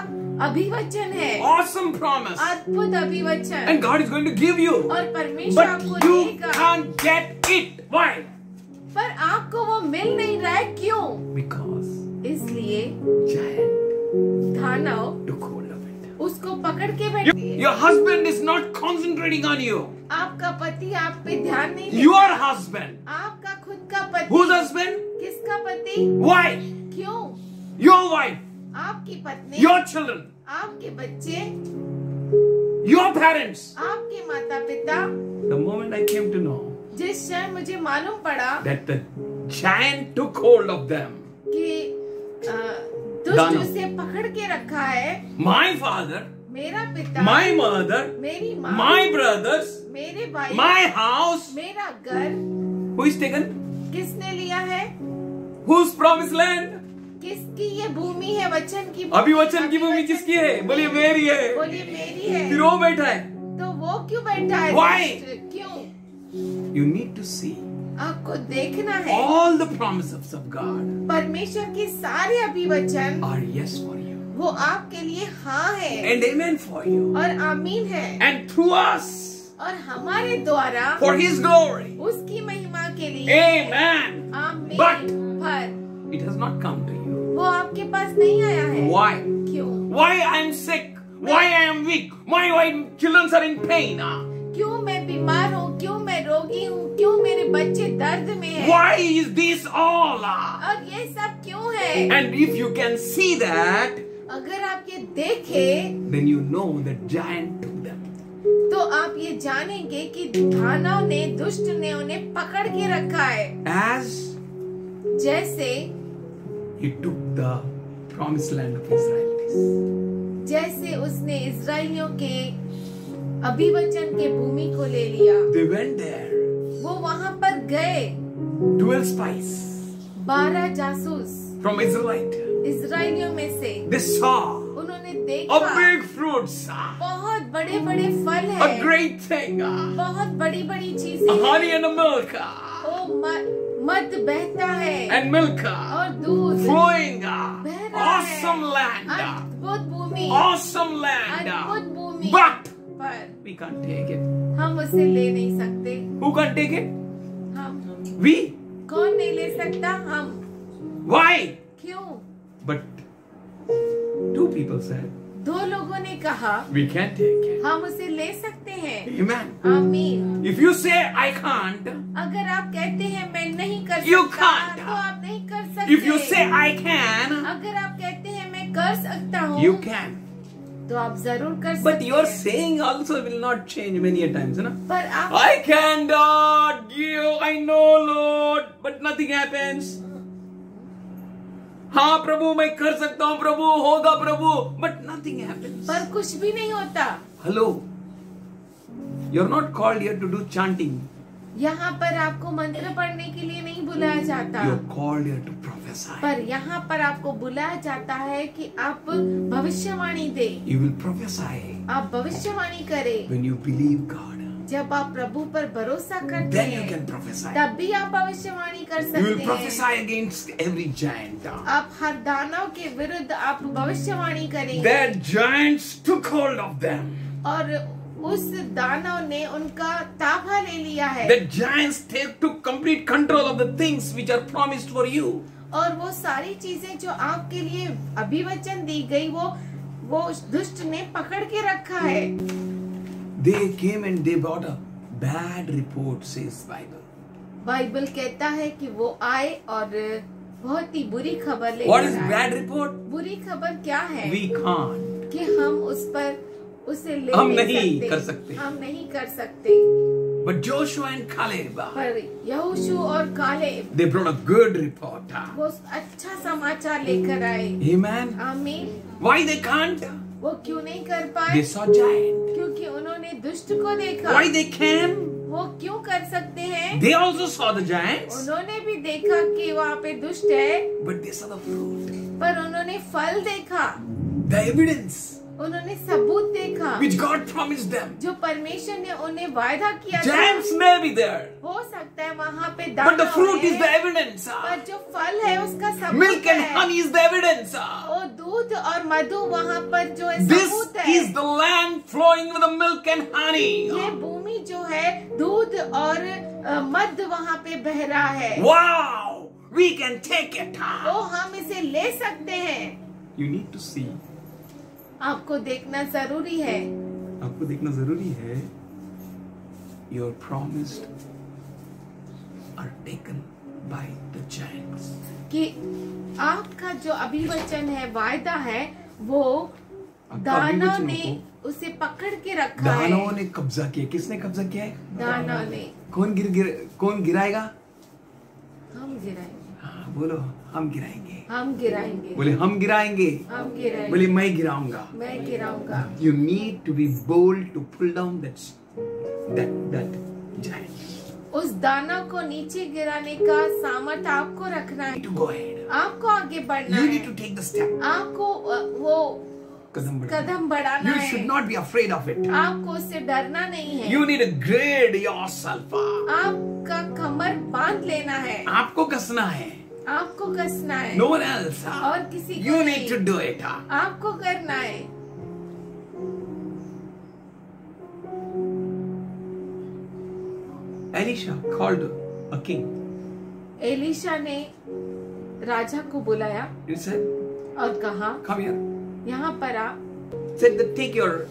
[SPEAKER 2] अभिवचन है,
[SPEAKER 7] awesome promise,
[SPEAKER 2] अद्भुत अभिवचन,
[SPEAKER 7] and God is going to give you,
[SPEAKER 2] और परमेश्वर आपको
[SPEAKER 7] but you
[SPEAKER 2] देगा,
[SPEAKER 7] can't get it. Why?
[SPEAKER 2] पर आपको वो मिल नहीं रहा है। क्यों?
[SPEAKER 7] Because
[SPEAKER 2] इसलिए
[SPEAKER 7] giant
[SPEAKER 2] दानव
[SPEAKER 7] took hold of it.
[SPEAKER 2] उसको पकड़ के बैठे हैं।
[SPEAKER 7] Your husband is not concentrating on you.
[SPEAKER 2] आपका पति आप पे ध्यान नहीं देता।
[SPEAKER 7] Your husband.
[SPEAKER 2] आपका खुद का पति।
[SPEAKER 7] Whose husband?
[SPEAKER 2] किसका पति?
[SPEAKER 7] Why?
[SPEAKER 2] क्यों?
[SPEAKER 7] Your wife.
[SPEAKER 2] आपकी पत्नी,
[SPEAKER 7] Your children.
[SPEAKER 2] आपके बच्चे,
[SPEAKER 7] Your parents.
[SPEAKER 2] आपके माता पिता।
[SPEAKER 7] The moment I came to know
[SPEAKER 2] जिस क्षण मुझे मालूम पड़ा
[SPEAKER 7] that the giant took hold of them,
[SPEAKER 2] कि दुष्ट
[SPEAKER 7] दानव।
[SPEAKER 2] उसे पकड़ के रखा है,
[SPEAKER 7] my father,
[SPEAKER 2] मेरा पिता,
[SPEAKER 7] my mother,
[SPEAKER 2] मेरी माँ,
[SPEAKER 7] my brothers,
[SPEAKER 2] मेरे भाई,
[SPEAKER 7] my house,
[SPEAKER 2] मेरा घर
[SPEAKER 7] who is taken?
[SPEAKER 2] किसने लिया है?
[SPEAKER 7] Whose promised land?
[SPEAKER 2] किसकी ये भूमि है? वचन की भूमि।
[SPEAKER 7] अभी वचन की भूमि किसकी है? बोलिए मेरी है।
[SPEAKER 2] बोलिए मेरी है।
[SPEAKER 7] फिर वो बैठा है।
[SPEAKER 2] तो वो क्यों बैठा है?
[SPEAKER 7] Why?
[SPEAKER 2] क्यों?
[SPEAKER 7] You need to see
[SPEAKER 2] आपको देखना है
[SPEAKER 7] all the promises of God
[SPEAKER 2] परमेश्वर के सारे अभिवचन
[SPEAKER 7] are yes for you
[SPEAKER 2] वो आपके लिए हाँ है
[SPEAKER 7] and amen for you
[SPEAKER 2] और आमीन है,
[SPEAKER 7] and through us
[SPEAKER 2] और हमारे द्वारा
[SPEAKER 7] for His glory.
[SPEAKER 2] उसकी महिमा के लिए।
[SPEAKER 7] Amen.
[SPEAKER 2] आमीन।
[SPEAKER 7] But
[SPEAKER 2] पर
[SPEAKER 7] it has not come to you.
[SPEAKER 2] वो आपके पास नहीं आया है।
[SPEAKER 7] Why?
[SPEAKER 2] क्यों?
[SPEAKER 7] Why I am sick? Why I am weak? Why my children are in pain?
[SPEAKER 2] क्यों मैं बीमार हूँ? क्यों मैं रोगी हूँ? क्यों मेरे बच्चे दर्द में हैं?
[SPEAKER 7] Why is this all?
[SPEAKER 2] और ये सब क्यों है?
[SPEAKER 7] And if you can see that,
[SPEAKER 2] अगर आप ये देखें
[SPEAKER 7] then you know that giant took them.
[SPEAKER 2] तो आप ये जानेंगे कि दानव ने, दुष्ट ने उन्हें पकड़ के रखा है,
[SPEAKER 7] As
[SPEAKER 2] जैसे
[SPEAKER 7] he took the promised land of Israelis.
[SPEAKER 2] जैसे उसने इजराइलियों के अभिवचन के भूमि को ले लिया।
[SPEAKER 7] They went there.
[SPEAKER 2] वो वहाँ पर गए।
[SPEAKER 7] 12 spies
[SPEAKER 2] 12 जासूस
[SPEAKER 7] from Israelite.
[SPEAKER 2] इजराइलियों में से
[SPEAKER 7] They saw
[SPEAKER 2] उन्होंने
[SPEAKER 7] a
[SPEAKER 2] देखा
[SPEAKER 7] big fruits,
[SPEAKER 2] बहुत बड़े बड़े फल
[SPEAKER 7] a
[SPEAKER 2] है,
[SPEAKER 7] great thing,
[SPEAKER 2] बहुत बड़ी बड़ी
[SPEAKER 7] a
[SPEAKER 2] चीजें
[SPEAKER 7] honey
[SPEAKER 2] हैं।
[SPEAKER 7] and a milk,
[SPEAKER 2] मध बहता है
[SPEAKER 7] and milk
[SPEAKER 2] और दूध
[SPEAKER 7] flowing,
[SPEAKER 2] बह रहा
[SPEAKER 7] awesome
[SPEAKER 2] है।
[SPEAKER 7] land,
[SPEAKER 2] अद्भुत भूमि,
[SPEAKER 7] awesome land.
[SPEAKER 2] अद्भुत भूमि।
[SPEAKER 7] But
[SPEAKER 2] पर
[SPEAKER 7] we can't take it.
[SPEAKER 2] हम उसे ले नहीं सकते।
[SPEAKER 7] Who can't take it?
[SPEAKER 2] हम।
[SPEAKER 7] We.
[SPEAKER 2] कौन नहीं ले सकता? हम।
[SPEAKER 7] Why?
[SPEAKER 2] क्यों?
[SPEAKER 7] But 2 people said,
[SPEAKER 2] 2 लोगों ने कहा
[SPEAKER 7] we can't take it.
[SPEAKER 2] हम उसे ले सकते हैं।
[SPEAKER 7] Amen.
[SPEAKER 2] आमीन।
[SPEAKER 7] If you say I can't,
[SPEAKER 2] अगर आप कहते हैं मैं नहीं कर
[SPEAKER 7] You
[SPEAKER 2] सकता,
[SPEAKER 7] can't.
[SPEAKER 2] तो आप नहीं कर सकते।
[SPEAKER 7] if you say I can,
[SPEAKER 2] अगर आप कहते हैं मैं कर सकता हूँ,
[SPEAKER 7] you can.
[SPEAKER 2] तो आप जरूर कर
[SPEAKER 7] But
[SPEAKER 2] सकते
[SPEAKER 7] your
[SPEAKER 2] हैं।
[SPEAKER 7] saying also will not change many a times, na?
[SPEAKER 2] पर आप
[SPEAKER 7] I cannot give, I know Lord, but nothing happens. हाँ प्रभु मैं कर सकता हूँ प्रभु, होगा प्रभु, but nothing happens.
[SPEAKER 2] पर कुछ भी नहीं होता।
[SPEAKER 7] Hello, you're not called here to do chanting.
[SPEAKER 2] यहाँ पर आपको मंत्र पढ़ने के लिए नहीं बुलाया जाता,
[SPEAKER 7] You're called here to prophesy.
[SPEAKER 2] पर यहाँ पर आपको बुलाया जाता है कि आप भविष्यवाणी दे।
[SPEAKER 7] You will prophesy
[SPEAKER 2] आप भविष्यवाणी करें।
[SPEAKER 7] when you believe God.
[SPEAKER 2] जब आप प्रभु पर भरोसा करते
[SPEAKER 7] Then you
[SPEAKER 2] हैं,
[SPEAKER 7] can prophesy.
[SPEAKER 2] तब भी आप भविष्यवाणी कर
[SPEAKER 7] You will
[SPEAKER 2] सकते हैं।
[SPEAKER 7] prophesy against every giant.
[SPEAKER 2] आप हर दानव के विरुद्ध आप भविष्यवाणी करेंगे।
[SPEAKER 7] That giants took hold of them.
[SPEAKER 2] और उस दानव ने उनका ताबा ले लिया है।
[SPEAKER 7] The giants took complete control of the things which are promised for you.
[SPEAKER 2] और वो सारी चीजें जो आपके लिए अभिवचन दी गई वो दुष्ट ने पकड़ के रखा है।
[SPEAKER 7] They came and they brought a bad report, says Bible.
[SPEAKER 2] Bible कहता है कि वो आए और बहुत ही बुरी खबर लेकर
[SPEAKER 7] What is
[SPEAKER 2] आए।
[SPEAKER 7] bad report?
[SPEAKER 2] बुरी खबर क्या है?
[SPEAKER 7] We can't.
[SPEAKER 2] कि हम उसे ले
[SPEAKER 7] हम
[SPEAKER 2] नहीं
[SPEAKER 7] नहीं कर सकते।
[SPEAKER 2] हम नहीं कर सकते।
[SPEAKER 7] But Joshua and Caleb,
[SPEAKER 2] पर यहोशू और Caleb
[SPEAKER 7] they brought a good report.
[SPEAKER 2] वो अच्छा समाचार लेकर आए।
[SPEAKER 7] Amen.
[SPEAKER 2] आमीन।
[SPEAKER 7] Why they can't?
[SPEAKER 2] वो क्यों नहीं कर पाए?
[SPEAKER 7] They saw giant.
[SPEAKER 2] क्योंकि उन्होंने दुष्ट को देखा।
[SPEAKER 7] Why they can?
[SPEAKER 2] वो क्यों कर सकते हैं?
[SPEAKER 7] They also saw the giants.
[SPEAKER 2] उन्होंने भी देखा कि वहाँ पे दुष्ट है,
[SPEAKER 7] But they saw the fruit.
[SPEAKER 2] पर उन्होंने फल देखा।
[SPEAKER 7] The evidence.
[SPEAKER 2] उन्होंने सबूत देखा
[SPEAKER 7] which God promised them.
[SPEAKER 2] जो परमेश्वर ने उन्हें वायदा किया था।
[SPEAKER 7] Giants may be there,
[SPEAKER 2] हो सकता है वहाँ पे
[SPEAKER 7] but the
[SPEAKER 2] दाना
[SPEAKER 7] fruit is the
[SPEAKER 2] है,
[SPEAKER 7] evidence.
[SPEAKER 2] पर जो फल है उसका सबूत
[SPEAKER 7] Milk and
[SPEAKER 2] है।
[SPEAKER 7] honey is the evidence.
[SPEAKER 2] और दूध और मधु वहाँ पर जो है
[SPEAKER 7] This
[SPEAKER 2] सबूत है।
[SPEAKER 7] is the land flowing with the milk and honey.
[SPEAKER 2] ये भूमि जो है दूध और मध वहाँ पे बह रहा है।
[SPEAKER 7] Wow, we can take it.
[SPEAKER 2] वो हम इसे ले सकते हैं।
[SPEAKER 7] You need to see.
[SPEAKER 2] आपको देखना जरूरी है।
[SPEAKER 7] आपको देखना जरूरी है। Your promised are taken by the giants.
[SPEAKER 2] कि आपका जो अभिवचन है, वायदा है, वो
[SPEAKER 7] आपका
[SPEAKER 2] दानव
[SPEAKER 7] अभिवचन
[SPEAKER 2] ने
[SPEAKER 7] को
[SPEAKER 2] उसे पकड़ के रखा है।
[SPEAKER 7] दानवों ने कब्जा किया। किसने कब्जा किया है?
[SPEAKER 2] दानव ने।
[SPEAKER 7] कौन गिराएगा?
[SPEAKER 2] हम गिराएंगे।
[SPEAKER 7] हाँ, बोलो हम गिराएंगे।
[SPEAKER 2] हम गिराएंगे।
[SPEAKER 7] बोले हम गिराएंगे।
[SPEAKER 2] हम गिराएंगे।
[SPEAKER 7] बोले मैं गिराऊंगा।
[SPEAKER 2] मैं गिराऊंगा।
[SPEAKER 7] You need to be bold to pull down that giant.
[SPEAKER 2] उस दानव को नीचे गिराने का सामर्थ आपको रखना है।
[SPEAKER 7] To go ahead.
[SPEAKER 2] आपको आगे बढ़ना
[SPEAKER 7] You
[SPEAKER 2] है।
[SPEAKER 7] need to take the step.
[SPEAKER 2] आपको वो
[SPEAKER 7] कदम
[SPEAKER 2] बढ़ाना
[SPEAKER 7] You
[SPEAKER 2] है।
[SPEAKER 7] should not be afraid of it.
[SPEAKER 2] आपको उससे डरना नहीं है।
[SPEAKER 7] You need to gird yourself.
[SPEAKER 2] आपका कमर बांध लेना है।
[SPEAKER 7] आपको कसना है।
[SPEAKER 2] आपको कसना है।
[SPEAKER 7] No one else.
[SPEAKER 2] और किसी को
[SPEAKER 7] You
[SPEAKER 2] नहीं।
[SPEAKER 7] need to do it.
[SPEAKER 2] आपको करना है।
[SPEAKER 7] Elisha called a king.
[SPEAKER 2] Elisha ने राजा को बुलाया
[SPEAKER 7] He said,
[SPEAKER 2] और कहा,
[SPEAKER 7] come here.
[SPEAKER 2] यहाँ पर आ।
[SPEAKER 7] Said that take your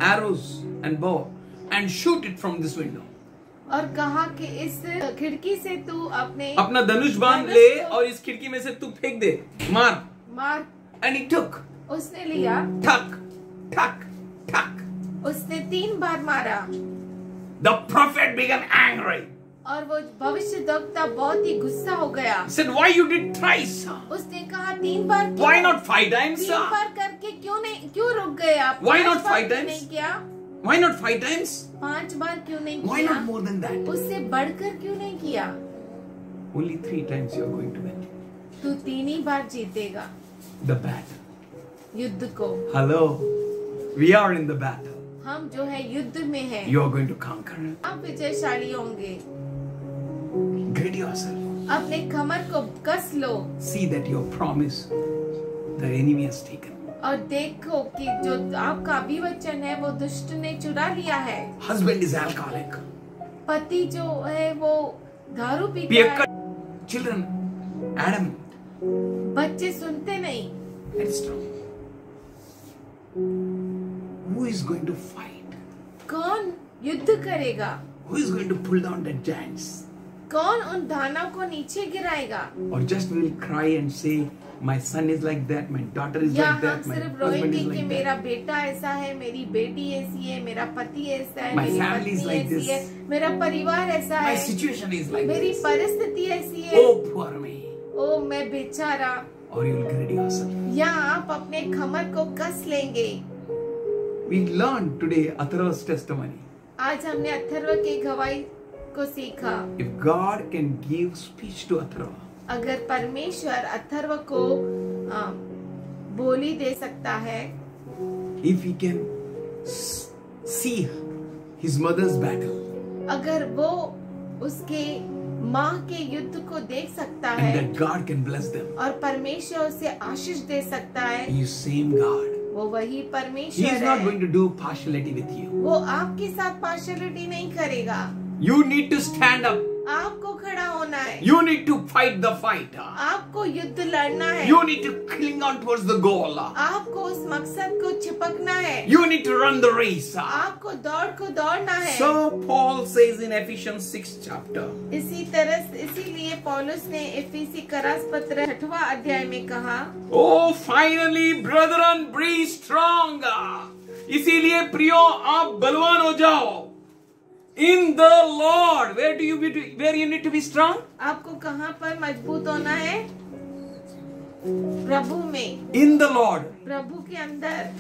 [SPEAKER 7] arrows and bow and shoot it from this window.
[SPEAKER 2] और कहा कि इस खिड़की से तू
[SPEAKER 7] अपना धनुष बाण ले और इस खिड़की में से तू फेंक दे। मार। And he took.
[SPEAKER 2] उसने लिया।
[SPEAKER 7] Tuck, tuck, tuck.
[SPEAKER 2] उसने 3 बार मारा।
[SPEAKER 7] The prophet became angry.
[SPEAKER 2] और वो भविष्यद्वक्ता बहुत ही गुस्सा हो गया।
[SPEAKER 7] He said, why you did thrice?
[SPEAKER 2] उसने कहा 3 बार क्यों?
[SPEAKER 7] Why not 5 times?
[SPEAKER 2] 3 बार करके क्यों रुक गए आप?
[SPEAKER 7] Why
[SPEAKER 2] 5
[SPEAKER 7] not 5
[SPEAKER 2] बार क्यों
[SPEAKER 7] times?
[SPEAKER 2] नहीं किया?
[SPEAKER 7] Why not 5 times?
[SPEAKER 2] 5 बार क्यों नहीं
[SPEAKER 7] Why
[SPEAKER 2] किया?
[SPEAKER 7] not more than that?
[SPEAKER 2] उससे बढ़कर क्यों नहीं किया?
[SPEAKER 7] Only 3 times you are going to win.
[SPEAKER 2] तू 3 ही बार जीतेगा
[SPEAKER 7] The battle.
[SPEAKER 2] युद्ध को।
[SPEAKER 7] Hello. We are in the battle.
[SPEAKER 2] हम जो है युद्ध में हैं।
[SPEAKER 7] You are going to conquer.
[SPEAKER 2] आप विजयशाली होंगे।
[SPEAKER 7] Gird yourself.
[SPEAKER 2] अपने कमर को कस लो।
[SPEAKER 7] See that your promise the enemy has taken.
[SPEAKER 2] और देखो कि जो आपका अभिवचन है वो दुष्ट ने चुरा लिया है।
[SPEAKER 7] Husband is alcoholic.
[SPEAKER 2] पति जो है वो दारू पीता है।
[SPEAKER 7] Children adamant.
[SPEAKER 2] बच्चे सुनते नहीं।
[SPEAKER 7] Let's stop. Who is going to fight?
[SPEAKER 2] कौन युद्ध करेगा?
[SPEAKER 7] Who is going to pull down the giants?
[SPEAKER 2] कौन उन दानव को नीचे गिराएगा?
[SPEAKER 7] Or just will cry and say, my son is like that, my daughter is
[SPEAKER 2] या
[SPEAKER 7] like
[SPEAKER 2] हम
[SPEAKER 7] that, my
[SPEAKER 2] सिर्फ
[SPEAKER 7] husband
[SPEAKER 2] रोएंगे
[SPEAKER 7] is
[SPEAKER 2] कि
[SPEAKER 7] like
[SPEAKER 2] मेरा
[SPEAKER 7] that.
[SPEAKER 2] बेटा ऐसा है, मेरी बेटी ऐसी है, मेरा पति ऐसा है,
[SPEAKER 7] My
[SPEAKER 2] मेरी
[SPEAKER 7] family is
[SPEAKER 2] पत्नी
[SPEAKER 7] like
[SPEAKER 2] ऐसी
[SPEAKER 7] this.
[SPEAKER 2] है, मेरा परिवार ऐसा
[SPEAKER 7] My
[SPEAKER 2] है,
[SPEAKER 7] situation is like
[SPEAKER 2] मेरी
[SPEAKER 7] this.
[SPEAKER 2] परिस्थिति ऐसी है।
[SPEAKER 7] Oh, poor me.
[SPEAKER 2] ओ मैं बेचारा।
[SPEAKER 7] Or you will gird yourself.
[SPEAKER 2] या आप अपने कमर को कस लेंगे।
[SPEAKER 7] We learned today Atharva's testimony.
[SPEAKER 2] आज हमने अथर्व की गवाही को सीखा।
[SPEAKER 7] If God can give speech to Atharva,
[SPEAKER 2] अगर परमेश्वर अथर्व को बोली दे सकता है,
[SPEAKER 7] if he can see his mother's battle,
[SPEAKER 2] अगर वो उसके माँ के युद्ध को देख सकता
[SPEAKER 7] and
[SPEAKER 2] है
[SPEAKER 7] that God can bless them,
[SPEAKER 2] और परमेश्वर उसे आशीष दे सकता है,
[SPEAKER 7] He is same God.
[SPEAKER 2] वो वही
[SPEAKER 7] He
[SPEAKER 2] परमेश्वर
[SPEAKER 7] is not
[SPEAKER 2] है।
[SPEAKER 7] going to do partiality with you.
[SPEAKER 2] वो आपके साथ पार्शलिटी नहीं करेगा।
[SPEAKER 7] You need to stand up.
[SPEAKER 2] आपको खड़ा होना है।
[SPEAKER 7] You need to fight the fight.
[SPEAKER 2] आपको युद्ध लड़ना है।
[SPEAKER 7] You need to cling on towards the goal.
[SPEAKER 2] आपको उस मकसद को चिपकना है।
[SPEAKER 7] You need to run the race.
[SPEAKER 2] आपको दौड़ को दौड़ना है।
[SPEAKER 7] So Paul says in Ephesians 6th chapter.
[SPEAKER 2] इसीलिए पौलुस ने इफिसी करास पत्र 6वां अध्याय में कहा,
[SPEAKER 7] Oh, finally, brethren, be strong. इसीलिए प्रियो आप बलवान हो जाओ. In the Lord, where you need to be strong?
[SPEAKER 2] आपको कहाँ पर मजबूत होना है? प्रभु में।
[SPEAKER 7] In the Lord.
[SPEAKER 2] प्रभु के अंदर।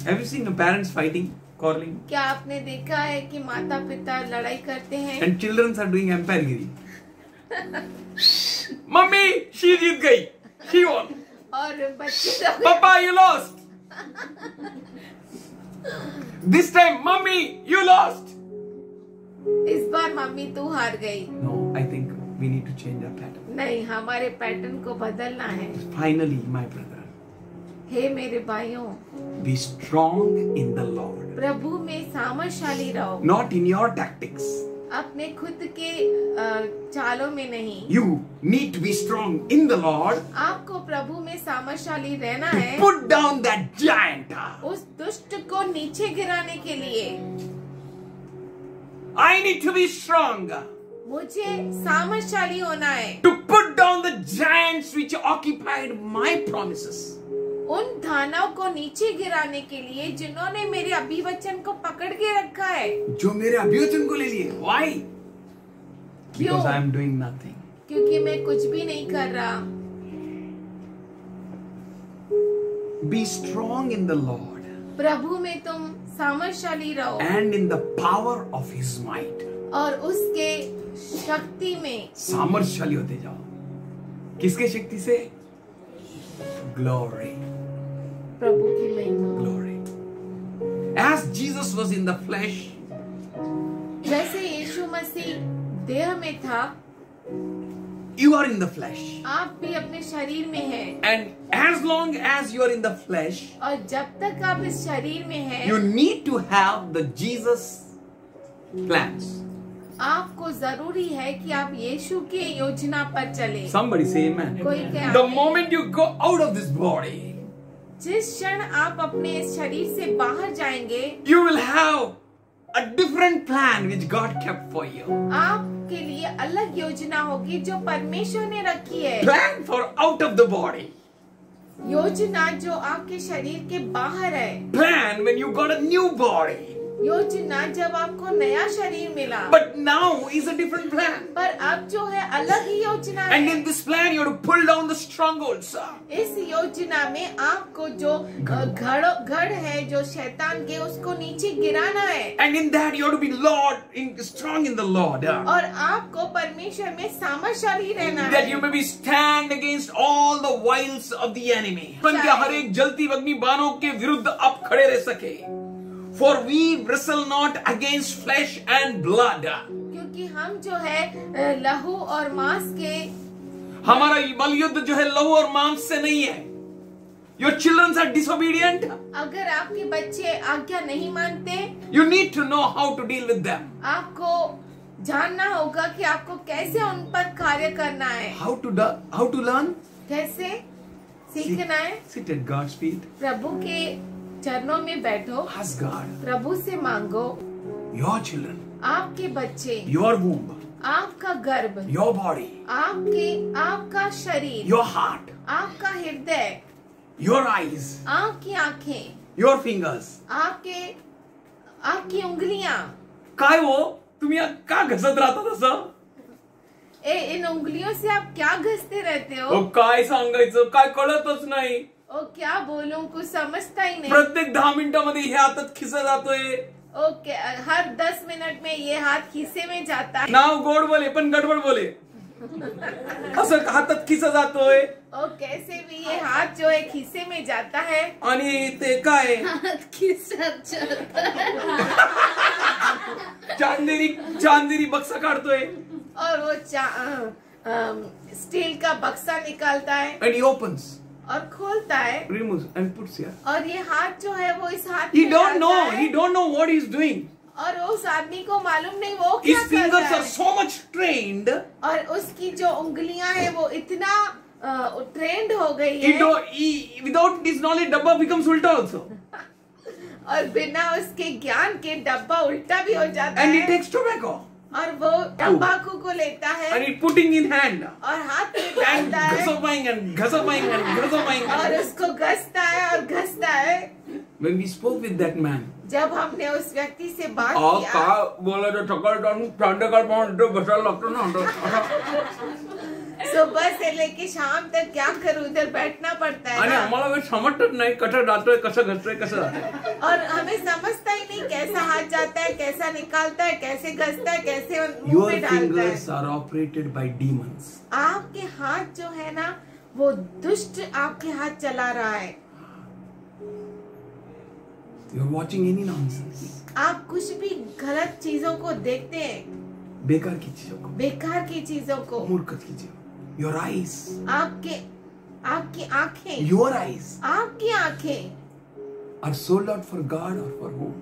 [SPEAKER 7] Have you seen the parents fighting, quarreling?
[SPEAKER 2] क्या आपने देखा है कि माता पिता लड़ाई करते हैं?
[SPEAKER 7] And children are doing empire-giri. Mummy, she जीत गई, she won.
[SPEAKER 2] और बच्चे लोग
[SPEAKER 7] Papa, you lost. This time, Mommy, you lost.
[SPEAKER 2] इस बार मम्मी तू हार गई।
[SPEAKER 7] No, I think we need to change our pattern.
[SPEAKER 2] नहीं, हमारे पैटर्न को बदलना है।
[SPEAKER 7] Finally, my brother,
[SPEAKER 2] हे मेरे भाइयों,
[SPEAKER 7] be strong in the Lord.
[SPEAKER 2] प्रभु में सामर्थशाली रहो,
[SPEAKER 7] Not in your tactics.
[SPEAKER 2] अपने खुद के चालों में नहीं।
[SPEAKER 7] You need to be strong in the Lord.
[SPEAKER 2] आपको प्रभु में सामर्थशाली रहना
[SPEAKER 7] To
[SPEAKER 2] है,
[SPEAKER 7] put down that giant.
[SPEAKER 2] उस दुष्ट को नीचे गिराने के लिए।
[SPEAKER 7] I need to be strong
[SPEAKER 2] मुझे सामर्थशाली होना है,
[SPEAKER 7] to put down the giants which occupied my promises.
[SPEAKER 2] उन दानव को नीचे गिराने के लिए जिन्होंने मेरे अभिवचन को पकड़ के रखा है।
[SPEAKER 7] जो मेरे अभिवचन को ले लिए. Why?
[SPEAKER 2] क्यों?
[SPEAKER 7] Because I am doing nothing.
[SPEAKER 2] क्योंकि मैं कुछ भी नहीं कर रहा।
[SPEAKER 7] Be strong in the Lord
[SPEAKER 2] प्रभु में तुम सामर्थशाली रहो
[SPEAKER 7] and in the power of His might.
[SPEAKER 2] और उसके शक्ति में।
[SPEAKER 7] सामर्थशाली होते जाओ. किसके शक्ति से? Glory.
[SPEAKER 2] प्रभु की महिमा।
[SPEAKER 7] Glory. As Jesus was in the flesh,
[SPEAKER 2] जैसे यीशु मसीह देह में था,
[SPEAKER 7] you are in the flesh.
[SPEAKER 2] आप भी अपने शरीर में हैं।
[SPEAKER 7] And as long as you are in the flesh,
[SPEAKER 2] और जब तक आप इस शरीर में हैं,
[SPEAKER 7] you need to have the Jesus plans.
[SPEAKER 2] आपको जरूरी है कि आप यीशु के योजना पर चले।
[SPEAKER 7] Somebody say amen.
[SPEAKER 2] कोई कहे
[SPEAKER 7] The
[SPEAKER 2] आमीन।
[SPEAKER 7] moment you go out of this body,
[SPEAKER 2] जिस क्षण आप अपने इस शरीर से बाहर जाएंगे,
[SPEAKER 7] you will have a different plan which God kept for you.
[SPEAKER 2] आपके लिए अलग योजना होगी जो परमेश्वर ने रखी है।
[SPEAKER 7] Plan for out of the body.
[SPEAKER 2] योजना जो आपके शरीर के बाहर है।
[SPEAKER 7] Plan when you got a new body.
[SPEAKER 2] योजना जब आपको नया शरीर मिला।
[SPEAKER 7] But now is a different plan.
[SPEAKER 2] पर अब जो है अलग ही योजना
[SPEAKER 7] And
[SPEAKER 2] है।
[SPEAKER 7] in this plan you have to pull down the strongholds.
[SPEAKER 2] इस योजना में आपको जो गढ़ है जो शैतान के, उसको नीचे गिराना है।
[SPEAKER 7] And in that you have to be strong in the Lord.
[SPEAKER 2] और आपको परमेश्वर में सामर्थशाली रहना
[SPEAKER 7] That
[SPEAKER 2] है।
[SPEAKER 7] you may be stand against all the wiles of the enemy. अपन के हर एक जलती अग्नि बाणों के विरुद्ध आप खड़े रह सके. For we wrestle not against flesh and blood.
[SPEAKER 2] क्योंकि हम जो है लहू और मांस के,
[SPEAKER 7] हमारा बल युद्ध जो है लहू और मांस से नहीं है. Your children are disobedient.
[SPEAKER 2] अगर आपके बच्चे आज्ञा नहीं मानते,
[SPEAKER 7] You need to know how to deal with them.
[SPEAKER 2] आपको जानना होगा कि आपको कैसे उन पर कार्य करना है।
[SPEAKER 7] How to learn?
[SPEAKER 2] कैसे सीखना है?
[SPEAKER 7] Sit at God's feet.
[SPEAKER 2] प्रभु के चरणों में बैठो,
[SPEAKER 7] Ask God.
[SPEAKER 2] प्रभु से मांगो।
[SPEAKER 7] Your children,
[SPEAKER 2] आपके बच्चे,
[SPEAKER 7] your womb,
[SPEAKER 2] आपका गर्भ,
[SPEAKER 7] your body,
[SPEAKER 2] आपका शरीर,
[SPEAKER 7] your heart,
[SPEAKER 2] आपका हृदय,
[SPEAKER 7] your eyes,
[SPEAKER 2] आपकी आंखें,
[SPEAKER 7] your fingers.
[SPEAKER 2] आपकी उंगलियां।
[SPEAKER 7] काय हो तुम्ही का घसत राहता तसं?
[SPEAKER 2] इन उंगलियों से आप क्या घसते रहते हो?
[SPEAKER 7] काय सांगायचं, काय कळतच नाही.
[SPEAKER 2] ओ क्या बोलूं, कुछ समझता ही नहीं।
[SPEAKER 7] प्रत्येक 10 मिनिटांमध्ये हे हातात खिसा जातोय.
[SPEAKER 2] ओके, हर 10 मिनट में ये हाथ खिसे में जाता है।
[SPEAKER 7] नाव गोड बोले पण गडबड बोले. असं हातात खिसा जातोय.
[SPEAKER 2] ओ कैसे भी ये हाथ जो है खिसे में जाता है।
[SPEAKER 7] आणि ते काय
[SPEAKER 2] हाथ खिसत जाता है।
[SPEAKER 7] चांदेरी बक्सा काढतोय.
[SPEAKER 2] और वो स्टील का बक्सा निकालता है।
[SPEAKER 7] And he opens,
[SPEAKER 2] और खोलता है।
[SPEAKER 7] removes and puts here.
[SPEAKER 2] और ये हाथ जो है वो इस हाथ
[SPEAKER 7] He
[SPEAKER 2] में
[SPEAKER 7] don't
[SPEAKER 2] डालता
[SPEAKER 7] know.
[SPEAKER 2] है।
[SPEAKER 7] He don't know what he's doing.
[SPEAKER 2] और उस आदमी को मालूम नहीं वो क्या
[SPEAKER 7] His
[SPEAKER 2] कर रहा
[SPEAKER 7] fingers are
[SPEAKER 2] है।
[SPEAKER 7] so much trained.
[SPEAKER 2] और उसकी जो उंगलियां हैं वो इतना ट्रेंड हो गई है।
[SPEAKER 7] Without his knowledge, डब्बा becomes उल्टा also.
[SPEAKER 2] और बिना उसके ज्ञान के डब्बा उल्टा भी हो जाता
[SPEAKER 7] And he
[SPEAKER 2] है।
[SPEAKER 7] takes tobacco.
[SPEAKER 2] और वो तंबाकू को लेता है
[SPEAKER 7] And he putting in hand.
[SPEAKER 2] और हाथ में
[SPEAKER 7] And
[SPEAKER 2] डालता है
[SPEAKER 7] घसोपाएंगे.
[SPEAKER 2] और उसको घसता है और घसता है।
[SPEAKER 7] When we spoke with that man,
[SPEAKER 2] जब हमने उस व्यक्ति से बात किया,
[SPEAKER 7] का बोलायचं सकाळ संध्याकाळ घसायला लागतो ना.
[SPEAKER 2] सुबह से लेके शाम तक क्या करूं, उधर बैठना पड़ता है
[SPEAKER 7] आणि
[SPEAKER 2] ना।
[SPEAKER 7] आम्हाला काही समजतच नाही कसं जातोय कसं घसतोय कसं जातोय.
[SPEAKER 2] और हमें समझता ही नहीं कैसा हाथ जाता है, कैसा निकालता है, कैसे घसता है, कैसे मुंह
[SPEAKER 7] Your
[SPEAKER 2] में डालता है।
[SPEAKER 7] fingers are operated by demons.
[SPEAKER 2] आपके हाथ जो है ना वो दुष्ट आपके हाथ चला रहा है।
[SPEAKER 7] You're watching any nonsense.
[SPEAKER 2] आप कुछ भी गलत चीजों को देखते हैं,
[SPEAKER 7] बेकार की चीजों को,
[SPEAKER 2] बेकार की चीजों को।
[SPEAKER 7] मूर्ख की चीजों। Your eyes.
[SPEAKER 2] आपकी आंखें,
[SPEAKER 7] Your eyes
[SPEAKER 2] आपकी आंखें
[SPEAKER 7] are sold out for God or for whom?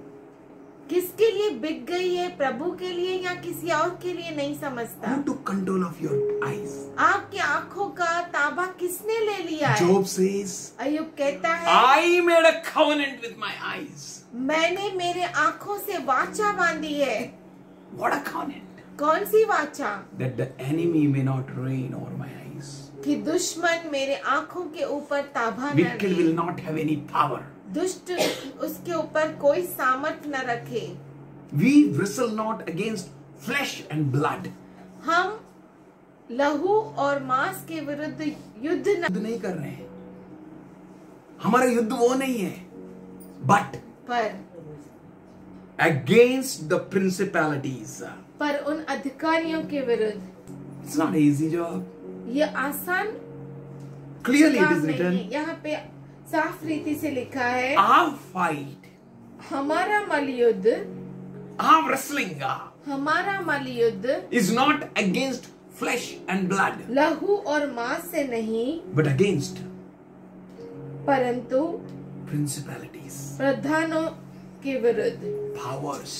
[SPEAKER 2] किसके लिए बिक गई है, प्रभु के लिए या किसी और के लिए, नहीं समझता।
[SPEAKER 7] Who took control of your eyes?
[SPEAKER 2] आपकी आंखों का ताबा किसने ले लिया है?
[SPEAKER 7] Job says,
[SPEAKER 2] अय्यूब कहता है,
[SPEAKER 7] I made a covenant with my eyes.
[SPEAKER 2] मैंने मेरे आंखों से वाचा बांधी है।
[SPEAKER 7] What a covenant!
[SPEAKER 2] कौन सी वाचा?
[SPEAKER 7] That the enemy may not reign over my eyes.
[SPEAKER 2] कि दुश्मन मेरे आंखों के ऊपर ताबा न
[SPEAKER 7] Wicked
[SPEAKER 2] they,
[SPEAKER 7] will not have any power.
[SPEAKER 2] दुष्ट उसके ऊपर कोई सामर्थ न रखे।
[SPEAKER 7] We wrestle not against flesh and blood.
[SPEAKER 2] हम लहू और मांस के विरुद्ध युद्ध
[SPEAKER 7] युद्ध नहीं कर रहे हैं, हमारा युद्ध वो नहीं है, but
[SPEAKER 2] पर
[SPEAKER 7] against the principalities.
[SPEAKER 2] उन अधिकारियों के विरुद्ध।
[SPEAKER 7] It's not an easy job.
[SPEAKER 2] ये आसान
[SPEAKER 7] Clearly it
[SPEAKER 2] काम
[SPEAKER 7] is
[SPEAKER 2] नहीं
[SPEAKER 7] written,
[SPEAKER 2] है। यहाँ पे साफ रीति से लिखा है,
[SPEAKER 7] our fight,
[SPEAKER 2] हमारा मल्लयुद्ध,
[SPEAKER 7] our wrestling
[SPEAKER 2] हमारा मल्लयुद्ध
[SPEAKER 7] is not against flesh and blood,
[SPEAKER 2] लहू और मांस से नहीं,
[SPEAKER 7] but against
[SPEAKER 2] परंतु
[SPEAKER 7] principalities,
[SPEAKER 2] प्रधानों के विरुद्ध,
[SPEAKER 7] powers,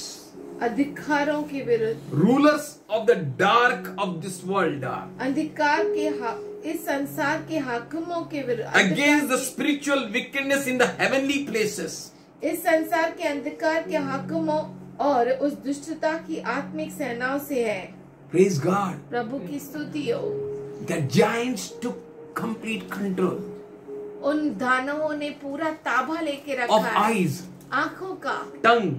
[SPEAKER 2] अधिकारों के विरुद्ध,
[SPEAKER 7] rulers of the dark of this world,
[SPEAKER 2] अंधकार के इस संसार के हाकिमों के विरुद्ध,
[SPEAKER 7] against the spiritual wickedness in the heavenly places.
[SPEAKER 2] इस संसार के अंधकार के हाकिमों और उस दुष्टता की आत्मिक सेनाओं से है।
[SPEAKER 7] Praise God.
[SPEAKER 2] प्रभु की स्तुति हो।
[SPEAKER 7] The giants took complete control
[SPEAKER 2] उन दानवों ने पूरा ताबा लेके रखा
[SPEAKER 7] of
[SPEAKER 2] है,
[SPEAKER 7] eyes,
[SPEAKER 2] आंखों का,
[SPEAKER 7] tongue.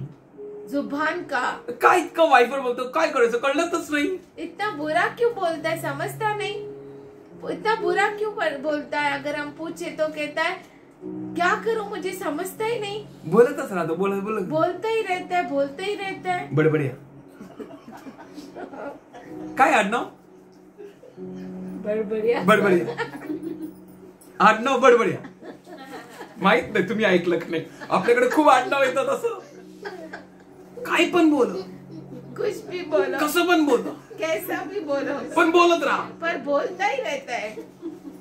[SPEAKER 2] जुबान का।
[SPEAKER 7] काय इतका वायफर बोलतो, काय करायचं कळलंच नाही.
[SPEAKER 2] इतना बुरा क्यों बोलता है, समझता नहीं। इतना बुरा क्यों बोलता है? अगर हम पूछे तो कहता है क्या करूं, मुझे समझता ही नहीं।
[SPEAKER 7] बोलतच राहतो, बोलत
[SPEAKER 2] बोलता ही रहता है, बोलता ही रहता है।
[SPEAKER 7] बडबडिया. काय आडनाव?
[SPEAKER 2] बडबडिया।
[SPEAKER 7] बडबडिया. आडनाव बडबडिया. माहित नाही, तुम्ही ऐकलं की नाही, आपल्याकडे खूप आडनाव येतात असं. काय पण बोल,
[SPEAKER 2] कुछ भी बोलो,
[SPEAKER 7] कसं पण बोल,
[SPEAKER 2] कैसा भी बोलो,
[SPEAKER 7] पण बोलत राहा.
[SPEAKER 2] पर बोलता ही रहता है।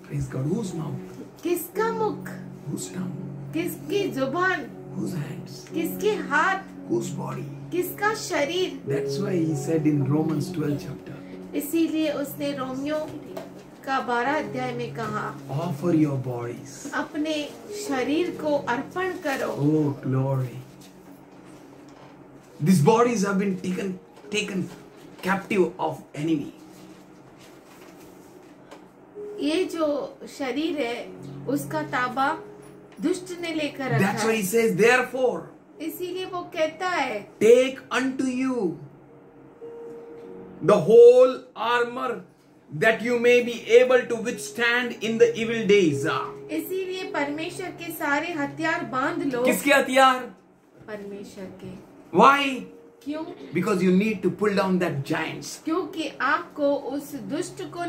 [SPEAKER 7] Praise God. Whose mouth?
[SPEAKER 2] किसका मुख,
[SPEAKER 7] Whose tongue?
[SPEAKER 2] किसकी जुबान,
[SPEAKER 7] Whose hands?
[SPEAKER 2] किसके हाथ,
[SPEAKER 7] Whose body?
[SPEAKER 2] किसका शरीर।
[SPEAKER 7] That's why he said in Romans 12 chapter,
[SPEAKER 2] इसीलिए उसने रोमियो का 12 अध्याय में कहा,
[SPEAKER 7] offer your bodies.
[SPEAKER 2] अपने शरीर को अर्पण करो।
[SPEAKER 7] Oh glory. These bodies have been taken captive of enemy.
[SPEAKER 2] ये जो शरीर है उसका ताबा दुष्ट ने लेकर रखा
[SPEAKER 7] That's why
[SPEAKER 2] है।
[SPEAKER 7] he says, therefore,
[SPEAKER 2] इसीलिए वो कहता है,
[SPEAKER 7] take unto you the whole armor that you may be able to withstand in the evil days.
[SPEAKER 2] इसीलिए परमेश्वर के सारे हथियार बांध लो।
[SPEAKER 7] किसके हथियार?
[SPEAKER 2] परमेश्वर के।
[SPEAKER 7] Why?
[SPEAKER 2] क्यों?
[SPEAKER 7] Because you need to pull down that giants
[SPEAKER 2] क्योंकि आपको उस दुष्ट को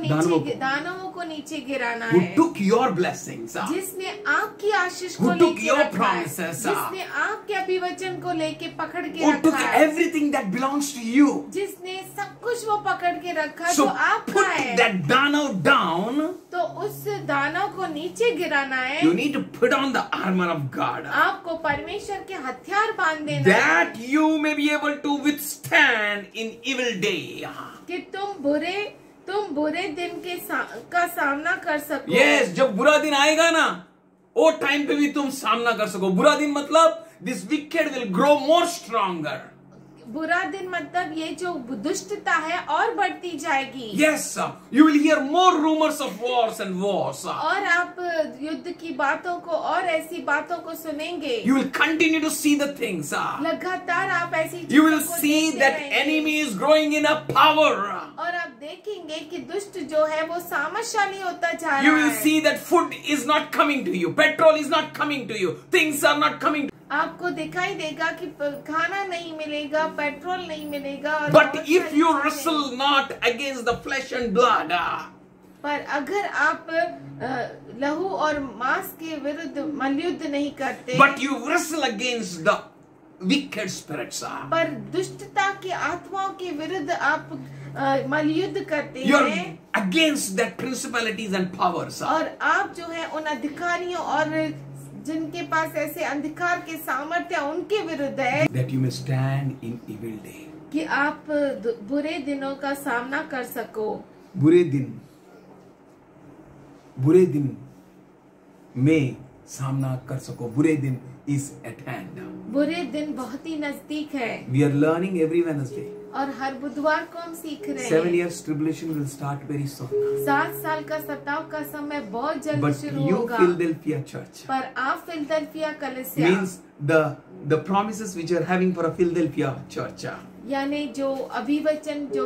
[SPEAKER 2] दानवों को नीचे गिराना
[SPEAKER 7] who
[SPEAKER 2] है,
[SPEAKER 7] took your blessings,
[SPEAKER 2] जिसने आपकी आशीष
[SPEAKER 7] who
[SPEAKER 2] को
[SPEAKER 7] took
[SPEAKER 2] लेके
[SPEAKER 7] your
[SPEAKER 2] रखा है,
[SPEAKER 7] promises,
[SPEAKER 2] जिसने आपके अभिवचन को लेके पकड़ के
[SPEAKER 7] who took
[SPEAKER 2] रखा है,
[SPEAKER 7] everything that belongs to you.
[SPEAKER 2] जिसने सब कुछ वो पकड़ के रखा
[SPEAKER 7] So
[SPEAKER 2] जो आपका
[SPEAKER 7] put
[SPEAKER 2] है।
[SPEAKER 7] that Danav down.
[SPEAKER 2] तो उस दानव को नीचे गिराना है।
[SPEAKER 7] You need to put on the armor of God,
[SPEAKER 2] आपको परमेश्वर के हथियार बांध देना है
[SPEAKER 7] that you may be able to withstand in evil day.
[SPEAKER 2] कि तुम बुरे दिन का सामना कर सको।
[SPEAKER 7] Yes, जब बुरा दिन आएगा ना, वो टाइम पे भी तुम सामना कर सको. बुरा दिन मतलब this wicked will grow more stronger.
[SPEAKER 2] बुरा दिन मतलब ये जो दुष्टता है और बढ़ती जाएगी।
[SPEAKER 7] Yes, you will hear more rumors of wars and wars.
[SPEAKER 2] और आप युद्ध की बातों को और ऐसी बातों को सुनेंगे।
[SPEAKER 7] You will continue to see the things.
[SPEAKER 2] लगातार आप ऐसी
[SPEAKER 7] You will
[SPEAKER 2] चीजों को
[SPEAKER 7] see
[SPEAKER 2] देखते
[SPEAKER 7] that
[SPEAKER 2] रहेंगे।
[SPEAKER 7] enemy is growing in a power.
[SPEAKER 2] और आप देखेंगे कि दुष्ट जो है वो सामर्थशाली होता जा
[SPEAKER 7] You
[SPEAKER 2] रहा
[SPEAKER 7] will
[SPEAKER 2] है।
[SPEAKER 7] see that food is not coming to you, petrol is not coming to you, things are not coming to you.
[SPEAKER 2] आपको दिखाई देगा कि खाना नहीं मिलेगा, पेट्रोल नहीं मिलेगा और
[SPEAKER 7] But
[SPEAKER 2] बहुत
[SPEAKER 7] if
[SPEAKER 2] सारी
[SPEAKER 7] you
[SPEAKER 2] चीजें।
[SPEAKER 7] wrestle not against the flesh and blood,
[SPEAKER 2] पर अगर आप लहू और मांस के विरुद्ध मल्लयुद्ध नहीं करते,
[SPEAKER 7] but you wrestle against the wicked spirits.
[SPEAKER 2] पर दुष्टता की आत्माओं के विरुद्ध आप मल्लयुद्ध करते
[SPEAKER 7] You're
[SPEAKER 2] हैं,
[SPEAKER 7] against that principalities and powers.
[SPEAKER 2] और आप जो है उन अधिकारियों और जिनके पास ऐसे अंधकार के सामर्थ्य उनके विरुद्ध है,
[SPEAKER 7] That you may stand in evil day.
[SPEAKER 2] कि आप बुरे दिनों का सामना कर सको।
[SPEAKER 7] बुरे दिन में सामना कर सको। बुरे दिन is at hand.
[SPEAKER 2] बुरे दिन बहुत ही नजदीक है,
[SPEAKER 7] We are learning every Wednesday.
[SPEAKER 2] और हर बुधवार को हम सीख रहे
[SPEAKER 7] 7
[SPEAKER 2] हैं।
[SPEAKER 7] years tribulation will start very soon.
[SPEAKER 2] 7 साल का सताव का समय बहुत जल्द
[SPEAKER 7] But
[SPEAKER 2] शुरू
[SPEAKER 7] you,
[SPEAKER 2] होगा।
[SPEAKER 7] Philadelphia church,
[SPEAKER 2] पर आप फिलदेल्फिया कलीसिया,
[SPEAKER 7] means the promises which you are having for a Philadelphia church.
[SPEAKER 2] यानी जो अभिवचन जो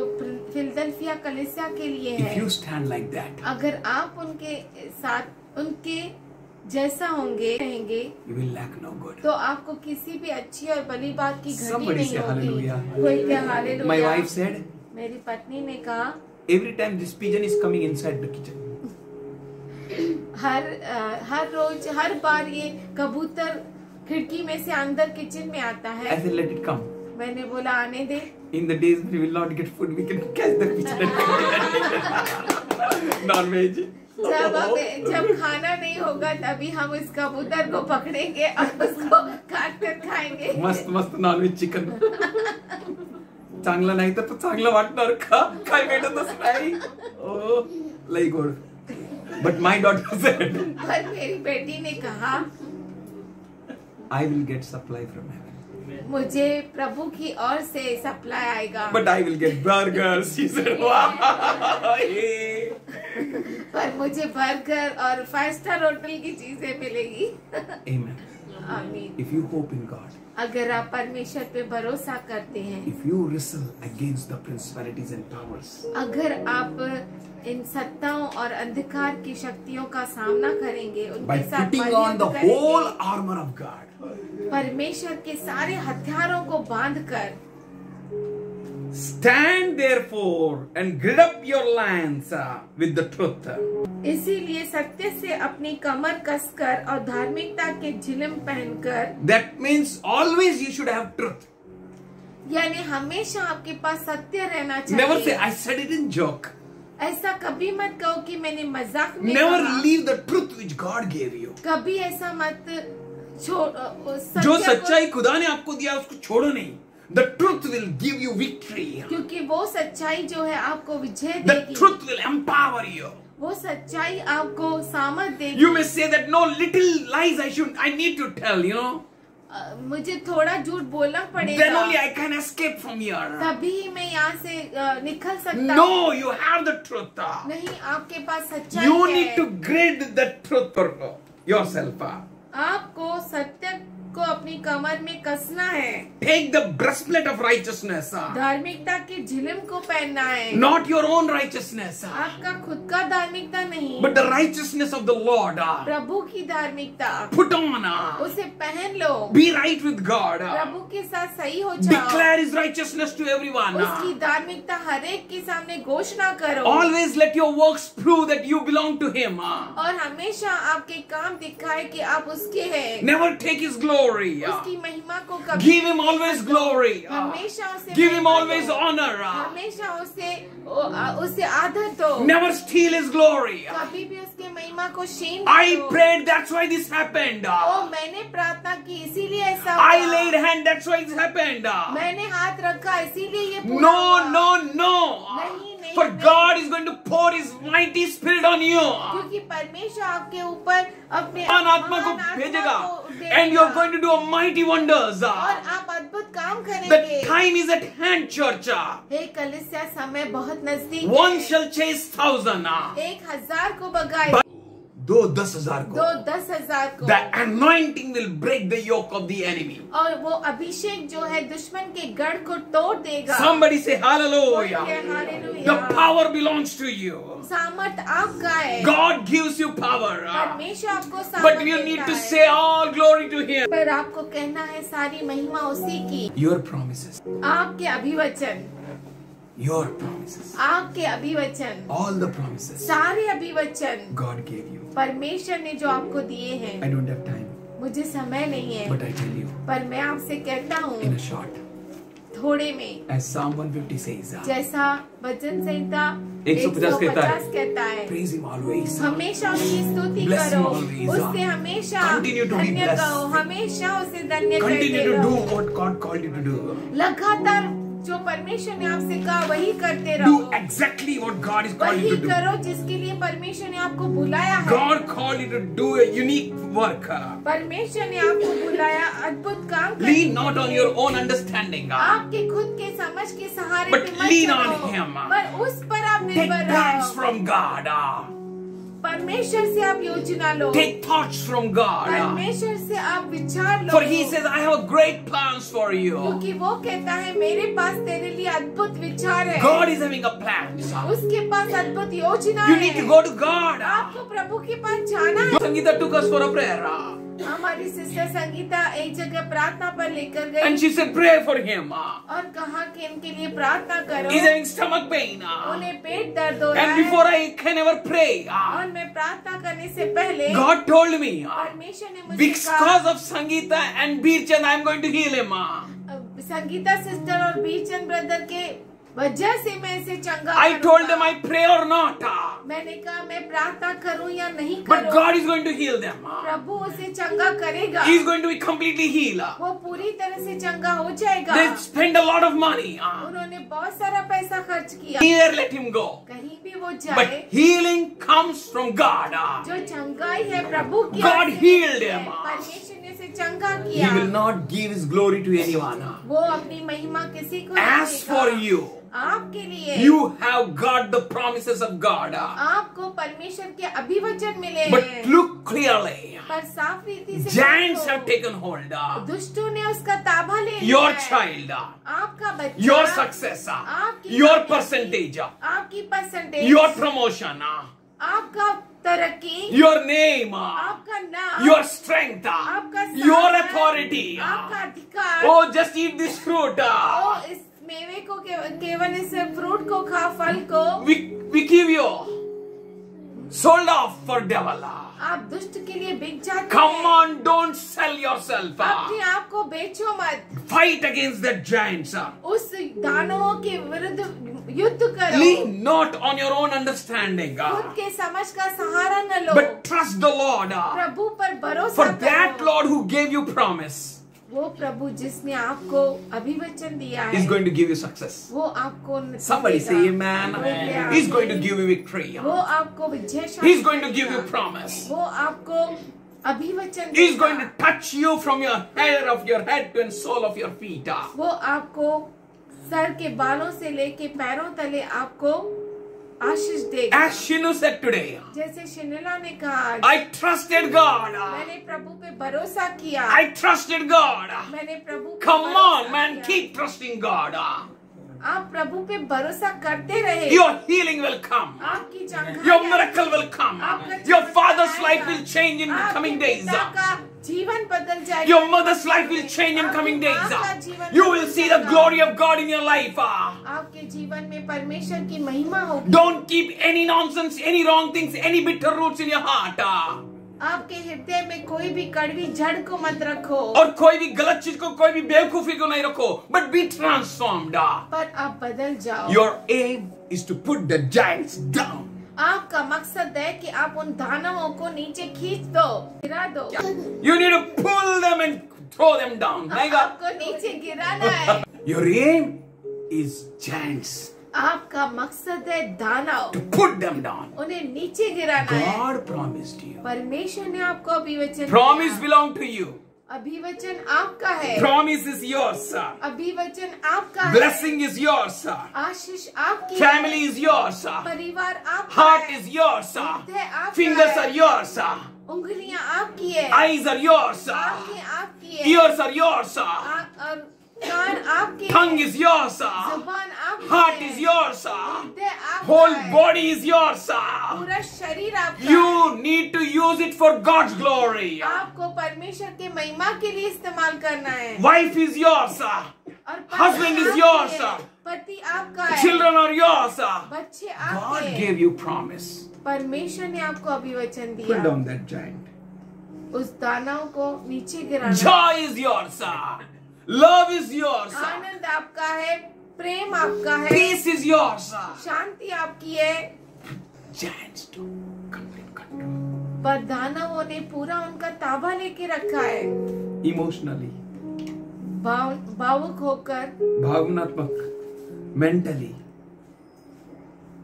[SPEAKER 2] फिलदेल्फिया कलीसिया के लिए
[SPEAKER 7] If
[SPEAKER 2] है,
[SPEAKER 7] you stand like that,
[SPEAKER 2] अगर आप उनके साथ उनके जैसा होंगे रहेंगे,
[SPEAKER 7] you will lack no good.
[SPEAKER 2] तो आपको किसी भी अच्छी और भली बात की घटी
[SPEAKER 7] Somebody
[SPEAKER 2] नहीं
[SPEAKER 7] say
[SPEAKER 2] होगी।
[SPEAKER 7] hallelujah.
[SPEAKER 2] कोई क्या हालेलुया।
[SPEAKER 7] My wife said,
[SPEAKER 2] मेरी पत्नी ने कहा,
[SPEAKER 7] every time this pigeon is coming inside the kitchen,
[SPEAKER 2] हर रोज हर बार ये कबूतर खिड़की में से अंदर किचन में आता
[SPEAKER 7] I
[SPEAKER 2] है।
[SPEAKER 7] said, let it come.
[SPEAKER 2] मैंने बोला आने दे।
[SPEAKER 7] In the days when we will not get food, we can catch the pigeon and eat it. Non-veg.
[SPEAKER 2] जब खाना नहीं होगा तभी हम इस कबूतर को पकड़ेंगे और उसको काट कर खाएंगे।
[SPEAKER 7] मस्त मस्त नॉनव्हेज चिकन. चांगलं नाही तर चांगलं वाटणार का? काय भेटतच नाही. Oh, लई गोड. But my daughter said,
[SPEAKER 2] पर मेरी बेटी ने कहा,
[SPEAKER 7] I will get supply from heaven.
[SPEAKER 2] मुझे प्रभु की ओर से सप्लाई आएगा।
[SPEAKER 7] But I will get burgers. She said, wow. Hey.
[SPEAKER 2] पर मुझे बर्गर और 5 स्टार होटल की चीजें मिलेगी।
[SPEAKER 7] Amen.
[SPEAKER 2] आमीन।
[SPEAKER 7] If you hope in God,
[SPEAKER 2] अगर आप परमेश्वर पे भरोसा करते हैं,
[SPEAKER 7] if you wrestle against the principalities and powers,
[SPEAKER 2] अगर आप इन सत्ताओं और अंधकार की शक्तियों का सामना करेंगे,
[SPEAKER 7] by
[SPEAKER 2] उनके साथ
[SPEAKER 7] putting on the
[SPEAKER 2] मल्लयुद्ध
[SPEAKER 7] whole
[SPEAKER 2] करेंगे,
[SPEAKER 7] armor of God,
[SPEAKER 2] परमेश्वर के सारे हथियारों को बांधकर,
[SPEAKER 7] stand therefore and gird up your loins with the truth.
[SPEAKER 2] इसीलिए सत्य से अपनी कमर कसकर और धार्मिकता के झिलम पहनकर,
[SPEAKER 7] That means always you should have truth.
[SPEAKER 2] यानी हमेशा आपके पास सत्य रहना
[SPEAKER 7] Never say,
[SPEAKER 2] चाहिए।
[SPEAKER 7] I said it in joke.
[SPEAKER 2] ऐसा कभी मत कहो कि मैंने मजाक में
[SPEAKER 7] Never
[SPEAKER 2] कहा।
[SPEAKER 7] leave the truth which God gave you.
[SPEAKER 2] कभी ऐसा मत
[SPEAKER 7] जो सच्चाई खुदा ने आपको दिया उसको छोड़ो नहीं. The truth will give you victory.
[SPEAKER 2] क्योंकि वो सच्चाई जो है आपको विजय
[SPEAKER 7] The
[SPEAKER 2] देगी।
[SPEAKER 7] truth will empower you.
[SPEAKER 2] वो सच्चाई आपको सामर्थ देगी।
[SPEAKER 7] You may say that no little lies I need to tell, you know.
[SPEAKER 2] मुझे थोड़ा झूठ बोलना
[SPEAKER 7] Then
[SPEAKER 2] पड़ेगा,
[SPEAKER 7] only I can escape from here.
[SPEAKER 2] तभी मैं यहाँ से निकल सकता हूँ।
[SPEAKER 7] No, you have the truth.
[SPEAKER 2] नहीं, आपके पास सच्चाई
[SPEAKER 7] You
[SPEAKER 2] है।
[SPEAKER 7] need to grade the truth for yourself.
[SPEAKER 2] आपको सत्य को अपनी कमर में कसना है।
[SPEAKER 7] Take the breastplate of righteousness.
[SPEAKER 2] धार्मिकता के झिलम को पहनना है।
[SPEAKER 7] Not your own righteousness,
[SPEAKER 2] आपका खुद का धार्मिकता नहीं,
[SPEAKER 7] but the righteousness of the Lord.
[SPEAKER 2] प्रभु की धार्मिकता।
[SPEAKER 7] Put on.
[SPEAKER 2] उसे पहन लो।
[SPEAKER 7] Be right with God.
[SPEAKER 2] प्रभु के साथ सही हो जाओ।
[SPEAKER 7] Declare His righteousness to everyone.
[SPEAKER 2] उसकी धार्मिकता हर एक के सामने घोषणा करो।
[SPEAKER 7] Always let your works prove that you belong to Him.
[SPEAKER 2] और हमेशा आपके काम दिखाए कि आप उसके हैं।
[SPEAKER 7] Never take His glory.
[SPEAKER 2] उसकी महिमा को कभी
[SPEAKER 7] Give Him always glory.
[SPEAKER 2] हमेशा उसे
[SPEAKER 7] Give Him
[SPEAKER 2] महिमा
[SPEAKER 7] always
[SPEAKER 2] दो।
[SPEAKER 7] honor.
[SPEAKER 2] हमेशा उसे आदर दो।
[SPEAKER 7] Never steal His glory.
[SPEAKER 2] कभी भी उसके महिमा को छीन
[SPEAKER 7] I
[SPEAKER 2] दो।
[SPEAKER 7] prayed, that's why this happened.
[SPEAKER 2] मैंने प्रार्थना की इसीलिए ऐसा
[SPEAKER 7] I
[SPEAKER 2] हुआ।
[SPEAKER 7] laid hand, that's why it happened.
[SPEAKER 2] मैंने हाथ रखा इसीलिए ये पूरा
[SPEAKER 7] No,
[SPEAKER 2] हुआ।
[SPEAKER 7] no, no.
[SPEAKER 2] नहीं,
[SPEAKER 7] For
[SPEAKER 2] नहीं।
[SPEAKER 7] God is going to pour His mighty spirit on you.
[SPEAKER 2] क्योंकि परमेश्वर आपके ऊपर अपने
[SPEAKER 7] महान आत्मा को
[SPEAKER 2] महान आत्मा
[SPEAKER 7] भेजेगा.
[SPEAKER 2] को देगा।
[SPEAKER 7] And you're going to do a mighty wonders.
[SPEAKER 2] और आप अद्भुत काम
[SPEAKER 7] The
[SPEAKER 2] करेंगे।
[SPEAKER 7] time is at hand, church.
[SPEAKER 2] हे कलीसिया, समय बहुत नजदीक
[SPEAKER 7] One
[SPEAKER 2] है।
[SPEAKER 7] shall chase 1,000.
[SPEAKER 2] 1,000 को भगाए,
[SPEAKER 7] दो 10,000
[SPEAKER 2] दो
[SPEAKER 7] को.
[SPEAKER 2] 10,000 को।
[SPEAKER 7] The anointing will break the yoke of the enemy.
[SPEAKER 2] और वो अभिषेक जो है दुश्मन के गढ़ को तोड़ देगा।
[SPEAKER 7] Somebody say hallelujah.
[SPEAKER 2] Hallelujah.
[SPEAKER 7] The power belongs to you.
[SPEAKER 2] सामर्थ आपका है।
[SPEAKER 7] God gives you power.
[SPEAKER 2] परमेश्वर आपको सामर्थ
[SPEAKER 7] But you need
[SPEAKER 2] देता
[SPEAKER 7] to
[SPEAKER 2] है।
[SPEAKER 7] say all glory to Him.
[SPEAKER 2] पर आपको कहना है सारी महिमा उसी की।
[SPEAKER 7] Your promises,
[SPEAKER 2] आपके अभिवचन,
[SPEAKER 7] your promises,
[SPEAKER 2] आपके अभिवचन,
[SPEAKER 7] all the promises
[SPEAKER 2] सारे अभिवचन
[SPEAKER 7] God gave you.
[SPEAKER 2] परमेश्वर ने जो आपको दिए हैं,
[SPEAKER 7] I don't have time,
[SPEAKER 2] मुझे समय नहीं है,
[SPEAKER 7] but I tell you,
[SPEAKER 2] पर मैं आपसे कहता
[SPEAKER 7] in
[SPEAKER 2] हूँ
[SPEAKER 7] a short,
[SPEAKER 2] थोड़े में,
[SPEAKER 7] as Psalm 150 says,
[SPEAKER 2] जैसा वचन संहिता
[SPEAKER 7] 150 कहता है,
[SPEAKER 2] 150 कहता है,
[SPEAKER 7] praise Him always.
[SPEAKER 2] हमेशा उसकी स्तुति
[SPEAKER 7] Bless
[SPEAKER 2] करो,
[SPEAKER 7] him always.
[SPEAKER 2] उससे हमेशा
[SPEAKER 7] Continue to be
[SPEAKER 2] धन्य
[SPEAKER 7] blessed.
[SPEAKER 2] कहो, हमेशा उसे धन्य
[SPEAKER 7] Continue
[SPEAKER 2] करते
[SPEAKER 7] to do
[SPEAKER 2] रहो,
[SPEAKER 7] what God called you to do.
[SPEAKER 2] लगातार जो परमेश्वर ने आपसे कहा वही करते
[SPEAKER 7] Do
[SPEAKER 2] रहो,
[SPEAKER 7] exactly what God is calling
[SPEAKER 2] वही
[SPEAKER 7] you to do.
[SPEAKER 2] करो जिसके लिए परमेश्वर ने आपको बुलाया है।
[SPEAKER 7] God called you to do a unique work.
[SPEAKER 2] परमेश्वर ने आपको बुलाया अद्भुत काम करने
[SPEAKER 7] Lean
[SPEAKER 2] के
[SPEAKER 7] not on
[SPEAKER 2] लिए।
[SPEAKER 7] your own understanding.
[SPEAKER 2] आपके खुद के समझ के सहारे
[SPEAKER 7] But
[SPEAKER 2] पे मत
[SPEAKER 7] lean on
[SPEAKER 2] चलो,
[SPEAKER 7] him.
[SPEAKER 2] पर उस पर आप
[SPEAKER 7] Take
[SPEAKER 2] निर्भर
[SPEAKER 7] plans
[SPEAKER 2] रहो।
[SPEAKER 7] from God.
[SPEAKER 2] परमेश्वर से आप योजना लो,
[SPEAKER 7] Take thoughts from God.
[SPEAKER 2] परमेश्वर से आप विचार लो,
[SPEAKER 7] For He says, I have great plans for you.
[SPEAKER 2] क्योंकि वो कहता है मेरे पास तेरे लिए अद्भुत विचार है,
[SPEAKER 7] God is having a plan.
[SPEAKER 2] उसके पास अद्भुत योजना
[SPEAKER 7] You
[SPEAKER 2] है।
[SPEAKER 7] need to go to God.
[SPEAKER 2] आपको प्रभु के पास जाना है।
[SPEAKER 7] Sangeeta took us for a prayer.
[SPEAKER 2] हमारी सिस्टर संगीता एक जगह प्रार्थना पर लेकर गई
[SPEAKER 7] And she said, pray for him.
[SPEAKER 2] और कहा कि इनके लिए प्रार्थना करो,
[SPEAKER 7] He's having stomach pain.
[SPEAKER 2] उन्हें पेट दर्द हो रहा
[SPEAKER 7] And before
[SPEAKER 2] है।
[SPEAKER 7] I can ever pray,
[SPEAKER 2] और मैं प्रार्थना करने से पहले
[SPEAKER 7] God told me,
[SPEAKER 2] परमेश्वर ने मुझे
[SPEAKER 7] because of Sangeeta and Birchand, I'm going to heal him.
[SPEAKER 2] कहा संगीता सिस्टर और बीचन ब्रदर के वजह से मैं इसे चंगा
[SPEAKER 7] I told
[SPEAKER 2] करूंगा।
[SPEAKER 7] them, I pray or not.
[SPEAKER 2] मैंने कहा मैं प्रार्थना करूं या नहीं
[SPEAKER 7] But
[SPEAKER 2] करूं,
[SPEAKER 7] God is going to heal them.
[SPEAKER 2] प्रभु उसे चंगा करेगा,
[SPEAKER 7] He is going to be completely healed.
[SPEAKER 2] वो पूरी तरह से चंगा हो जाएगा।
[SPEAKER 7] They spend a lot of money.
[SPEAKER 2] उन्होंने बहुत सारा पैसा खर्च किया,
[SPEAKER 7] Here, let him go.
[SPEAKER 2] कहीं भी वो जाए,
[SPEAKER 7] But healing comes from God.
[SPEAKER 2] जो चंगाई है प्रभु की
[SPEAKER 7] God
[SPEAKER 2] ओर से
[SPEAKER 7] healed
[SPEAKER 2] है।
[SPEAKER 7] him.
[SPEAKER 2] परमेश्वर ने उसे चंगा
[SPEAKER 7] He
[SPEAKER 2] किया,
[SPEAKER 7] will not give His glory to anyone.
[SPEAKER 2] वो अपनी महिमा किसी को नहीं
[SPEAKER 7] As
[SPEAKER 2] देगा।
[SPEAKER 7] for you,
[SPEAKER 2] आपके लिए
[SPEAKER 7] you have got the promises of God.
[SPEAKER 2] आपको परमेश्वर के अभिवचन मिले
[SPEAKER 7] But
[SPEAKER 2] हैं,
[SPEAKER 7] look clearly.
[SPEAKER 2] पर साफ रीति से
[SPEAKER 7] Giants
[SPEAKER 2] देखो,
[SPEAKER 7] have taken hold.
[SPEAKER 2] दुष्टों ने उसका ताबा ले लिया
[SPEAKER 7] Your
[SPEAKER 2] है।
[SPEAKER 7] child,
[SPEAKER 2] आपका बच्चा,
[SPEAKER 7] your success,
[SPEAKER 2] आपकी
[SPEAKER 7] your
[SPEAKER 2] कामयाबी,
[SPEAKER 7] percentage,
[SPEAKER 2] आपकी परसेंटेज,
[SPEAKER 7] your promotion,
[SPEAKER 2] आपका तरक्की,
[SPEAKER 7] your name,
[SPEAKER 2] आपका नाम,
[SPEAKER 7] your strength,
[SPEAKER 2] आपका
[SPEAKER 7] your
[SPEAKER 2] सामर्थ,
[SPEAKER 7] authority.
[SPEAKER 2] आपका अधिकार।
[SPEAKER 7] Oh, just eat this fruit.
[SPEAKER 2] ओ इस मेवे को केवल इस फ्रूट को खा, फल को
[SPEAKER 7] We give you sold off for devil.
[SPEAKER 2] आप दुष्ट के लिए बिक जाते
[SPEAKER 7] Come
[SPEAKER 2] हैं।
[SPEAKER 7] on, don't sell yourself.
[SPEAKER 2] अपने आप को बेचो मत,
[SPEAKER 7] Fight against the giants.
[SPEAKER 2] उस दानवों के विरुद्ध युद्ध करो,
[SPEAKER 7] Lean not on your own understanding,
[SPEAKER 2] खुद के समझ का सहारा न लो,
[SPEAKER 7] but trust the Lord.
[SPEAKER 2] प्रभु पर भरोसा
[SPEAKER 7] For that
[SPEAKER 2] करो।
[SPEAKER 7] Lord who gave you promise
[SPEAKER 2] वो प्रभु जिसने आपको अभिवचन दिया
[SPEAKER 7] is
[SPEAKER 2] है,
[SPEAKER 7] going to give you success.
[SPEAKER 2] वो आपको
[SPEAKER 7] Somebody
[SPEAKER 2] देगा।
[SPEAKER 7] say amen.
[SPEAKER 2] Amen.
[SPEAKER 7] He's going to give you victory.
[SPEAKER 2] वो आपको विजय शांति
[SPEAKER 7] He's going to give
[SPEAKER 2] देगा।
[SPEAKER 7] you promise.
[SPEAKER 2] वो आपको अभिवचन
[SPEAKER 7] He's
[SPEAKER 2] देगा।
[SPEAKER 7] going to touch you from your hair of your head to the sole of your feet.
[SPEAKER 2] वो आपको sir के बालों से लेके पैरों तले आपको आशीष देगा।
[SPEAKER 7] As Shinu said today,
[SPEAKER 2] जैसे शिनेला ने कहा,
[SPEAKER 7] I trusted God.
[SPEAKER 2] मैंने प्रभु पे भरोसा किया,
[SPEAKER 7] I trusted God.
[SPEAKER 2] मैंने प्रभु पे
[SPEAKER 7] Come
[SPEAKER 2] भरोसा
[SPEAKER 7] on, man,
[SPEAKER 2] किया।
[SPEAKER 7] keep trusting God.
[SPEAKER 2] आप प्रभु पे भरोसा करते रहे,
[SPEAKER 7] Your healing will come.
[SPEAKER 2] आपकी चंगाई
[SPEAKER 7] Your
[SPEAKER 2] आएगी।
[SPEAKER 7] miracle will come.
[SPEAKER 2] आपका
[SPEAKER 7] Your
[SPEAKER 2] चमत्कार
[SPEAKER 7] father's life
[SPEAKER 2] आएगा।
[SPEAKER 7] will change in the
[SPEAKER 2] आपके
[SPEAKER 7] coming days.
[SPEAKER 2] पिता का जीवन बदल जाएगा।
[SPEAKER 7] Your mother's life will change in
[SPEAKER 2] आपकी
[SPEAKER 7] coming
[SPEAKER 2] माँ
[SPEAKER 7] days.
[SPEAKER 2] का जीवन
[SPEAKER 7] You
[SPEAKER 2] बदल
[SPEAKER 7] will see the
[SPEAKER 2] जाएगा।
[SPEAKER 7] glory of God in your life.
[SPEAKER 2] आपके जीवन में परमेश्वर की महिमा होगी।
[SPEAKER 7] Don't keep any nonsense, any wrong things, any bitter roots in your heart.
[SPEAKER 2] आपके हृदय में कोई भी कड़वी जड़ को मत रखो,
[SPEAKER 7] और कोई भी गलत चीज को, कोई भी बेवकूफी को नहीं रखो, but be transformed.
[SPEAKER 2] पर आप बदल जाओ।
[SPEAKER 7] Your aim is to put the giants down.
[SPEAKER 2] आपका मकसद है कि आप उन दानवों को नीचे खींच दो, गिरा दो।
[SPEAKER 7] You need to pull them and throw them down. My God.
[SPEAKER 2] आपको नीचे गिराना है।
[SPEAKER 7] Your aim is giants.
[SPEAKER 2] आपका मकसद है दानव,
[SPEAKER 7] To put them down.
[SPEAKER 2] उन्हें नीचे गिराना है।
[SPEAKER 7] God promised you.
[SPEAKER 2] परमेश्वर ने आपको अभिवचन
[SPEAKER 7] Promise
[SPEAKER 2] दिया।
[SPEAKER 7] belong to you.
[SPEAKER 2] अभिवचन आपका है,
[SPEAKER 7] Promise is yours.
[SPEAKER 2] अभिवचन आपका है,
[SPEAKER 7] Blessing is yours.
[SPEAKER 2] आशीष आपकी है,
[SPEAKER 7] Family is yours.
[SPEAKER 2] परिवार आपका
[SPEAKER 7] Heart
[SPEAKER 2] है,
[SPEAKER 7] is yours.
[SPEAKER 2] हृदय आपका
[SPEAKER 7] Fingers
[SPEAKER 2] है,
[SPEAKER 7] are yours.
[SPEAKER 2] उंगलियां आपकी है,
[SPEAKER 7] Eyes are yours.
[SPEAKER 2] आंखें आपकी है,
[SPEAKER 7] Ears are yours.
[SPEAKER 2] और कान आपके हैं,
[SPEAKER 7] Tongue is yours.
[SPEAKER 2] जुबान आपकी
[SPEAKER 7] Heart
[SPEAKER 2] है,
[SPEAKER 7] is yours.
[SPEAKER 2] हृदय आपका
[SPEAKER 7] Whole
[SPEAKER 2] है,
[SPEAKER 7] body is yours.
[SPEAKER 2] पूरा शरीर आपका है।
[SPEAKER 7] You need to use it for God's glory.
[SPEAKER 2] आपको परमेश्वर के महिमा के लिए इस्तेमाल करना है।
[SPEAKER 7] Wife is yours.
[SPEAKER 2] और पत्नी
[SPEAKER 7] Husband is
[SPEAKER 2] आपकी
[SPEAKER 7] yours.
[SPEAKER 2] है, पति आपका है,
[SPEAKER 7] Children are yours.
[SPEAKER 2] बच्चे
[SPEAKER 7] God
[SPEAKER 2] आपके,
[SPEAKER 7] gave you promise.
[SPEAKER 2] परमेश्वर ने आपको अभिवचन
[SPEAKER 7] Pull
[SPEAKER 2] दिया,
[SPEAKER 7] down that giant.
[SPEAKER 2] उस दानव को नीचे गिराना।
[SPEAKER 7] Joy is yours. Love is yours.
[SPEAKER 2] आनंद आपका है, प्रेम आपका है,
[SPEAKER 7] Peace is yours.
[SPEAKER 2] शांति आपकी है,
[SPEAKER 7] Giants do complete control.
[SPEAKER 2] पर दानवों ने पूरा उनका ताबा लेके रखा है।
[SPEAKER 7] Emotionally,
[SPEAKER 2] भावुक होकर,
[SPEAKER 7] भावनात्मक, mentally,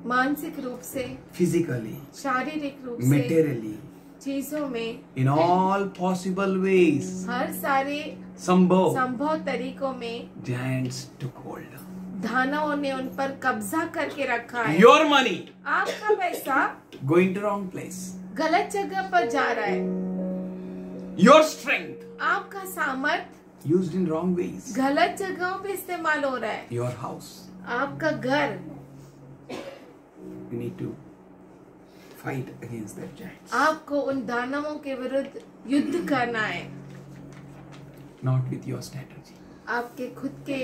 [SPEAKER 2] मानसिक रूप से,
[SPEAKER 7] physically,
[SPEAKER 2] शारीरिक रूप से,
[SPEAKER 7] materially,
[SPEAKER 2] चीजों में,
[SPEAKER 7] in all possible ways,
[SPEAKER 2] हर सारे
[SPEAKER 7] संभव
[SPEAKER 2] तरीकों में
[SPEAKER 7] giants took hold.
[SPEAKER 2] दानवों ने उन पर कब्जा करके रखा है।
[SPEAKER 7] Your money
[SPEAKER 2] आपका पैसा
[SPEAKER 7] going to wrong place.
[SPEAKER 2] गलत जगह पर जा रहा है,
[SPEAKER 7] Your strength
[SPEAKER 2] आपका सामर्थ
[SPEAKER 7] used in wrong ways.
[SPEAKER 2] गलत जगहों पे इस्तेमाल हो रहा है।
[SPEAKER 7] Your house,
[SPEAKER 2] आपका घर,
[SPEAKER 7] you need to fight against that giants.
[SPEAKER 2] आपको उन दानवों के विरुद्ध युद्ध करना है,
[SPEAKER 7] Not with your strategy,
[SPEAKER 2] आपके खुद के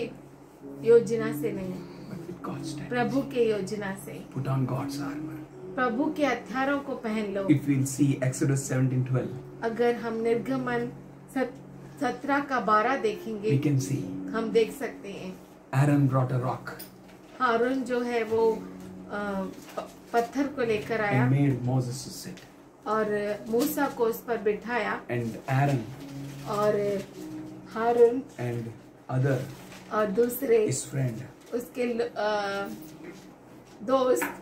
[SPEAKER 2] योजना से नहीं,
[SPEAKER 7] but with God's strategy.
[SPEAKER 2] प्रभु के योजना से।
[SPEAKER 7] Put on God's armor.
[SPEAKER 2] प्रभु के हथियारों को पहन लो।
[SPEAKER 7] If we'll see Exodus 17:12,
[SPEAKER 2] अगर हम निर्गमन 17:12 देखेंगे,
[SPEAKER 7] we can see
[SPEAKER 2] हम देख सकते हैं
[SPEAKER 7] Aaron brought a rock
[SPEAKER 2] हारून जो है वो पत्थर को लेकर आया
[SPEAKER 7] and made Moses to sit.
[SPEAKER 2] और मूसा को उस पर बिठाया,
[SPEAKER 7] And Aaron
[SPEAKER 2] और हारून
[SPEAKER 7] and other,
[SPEAKER 2] और दूसरे
[SPEAKER 7] his friend,
[SPEAKER 2] उसके दोस्त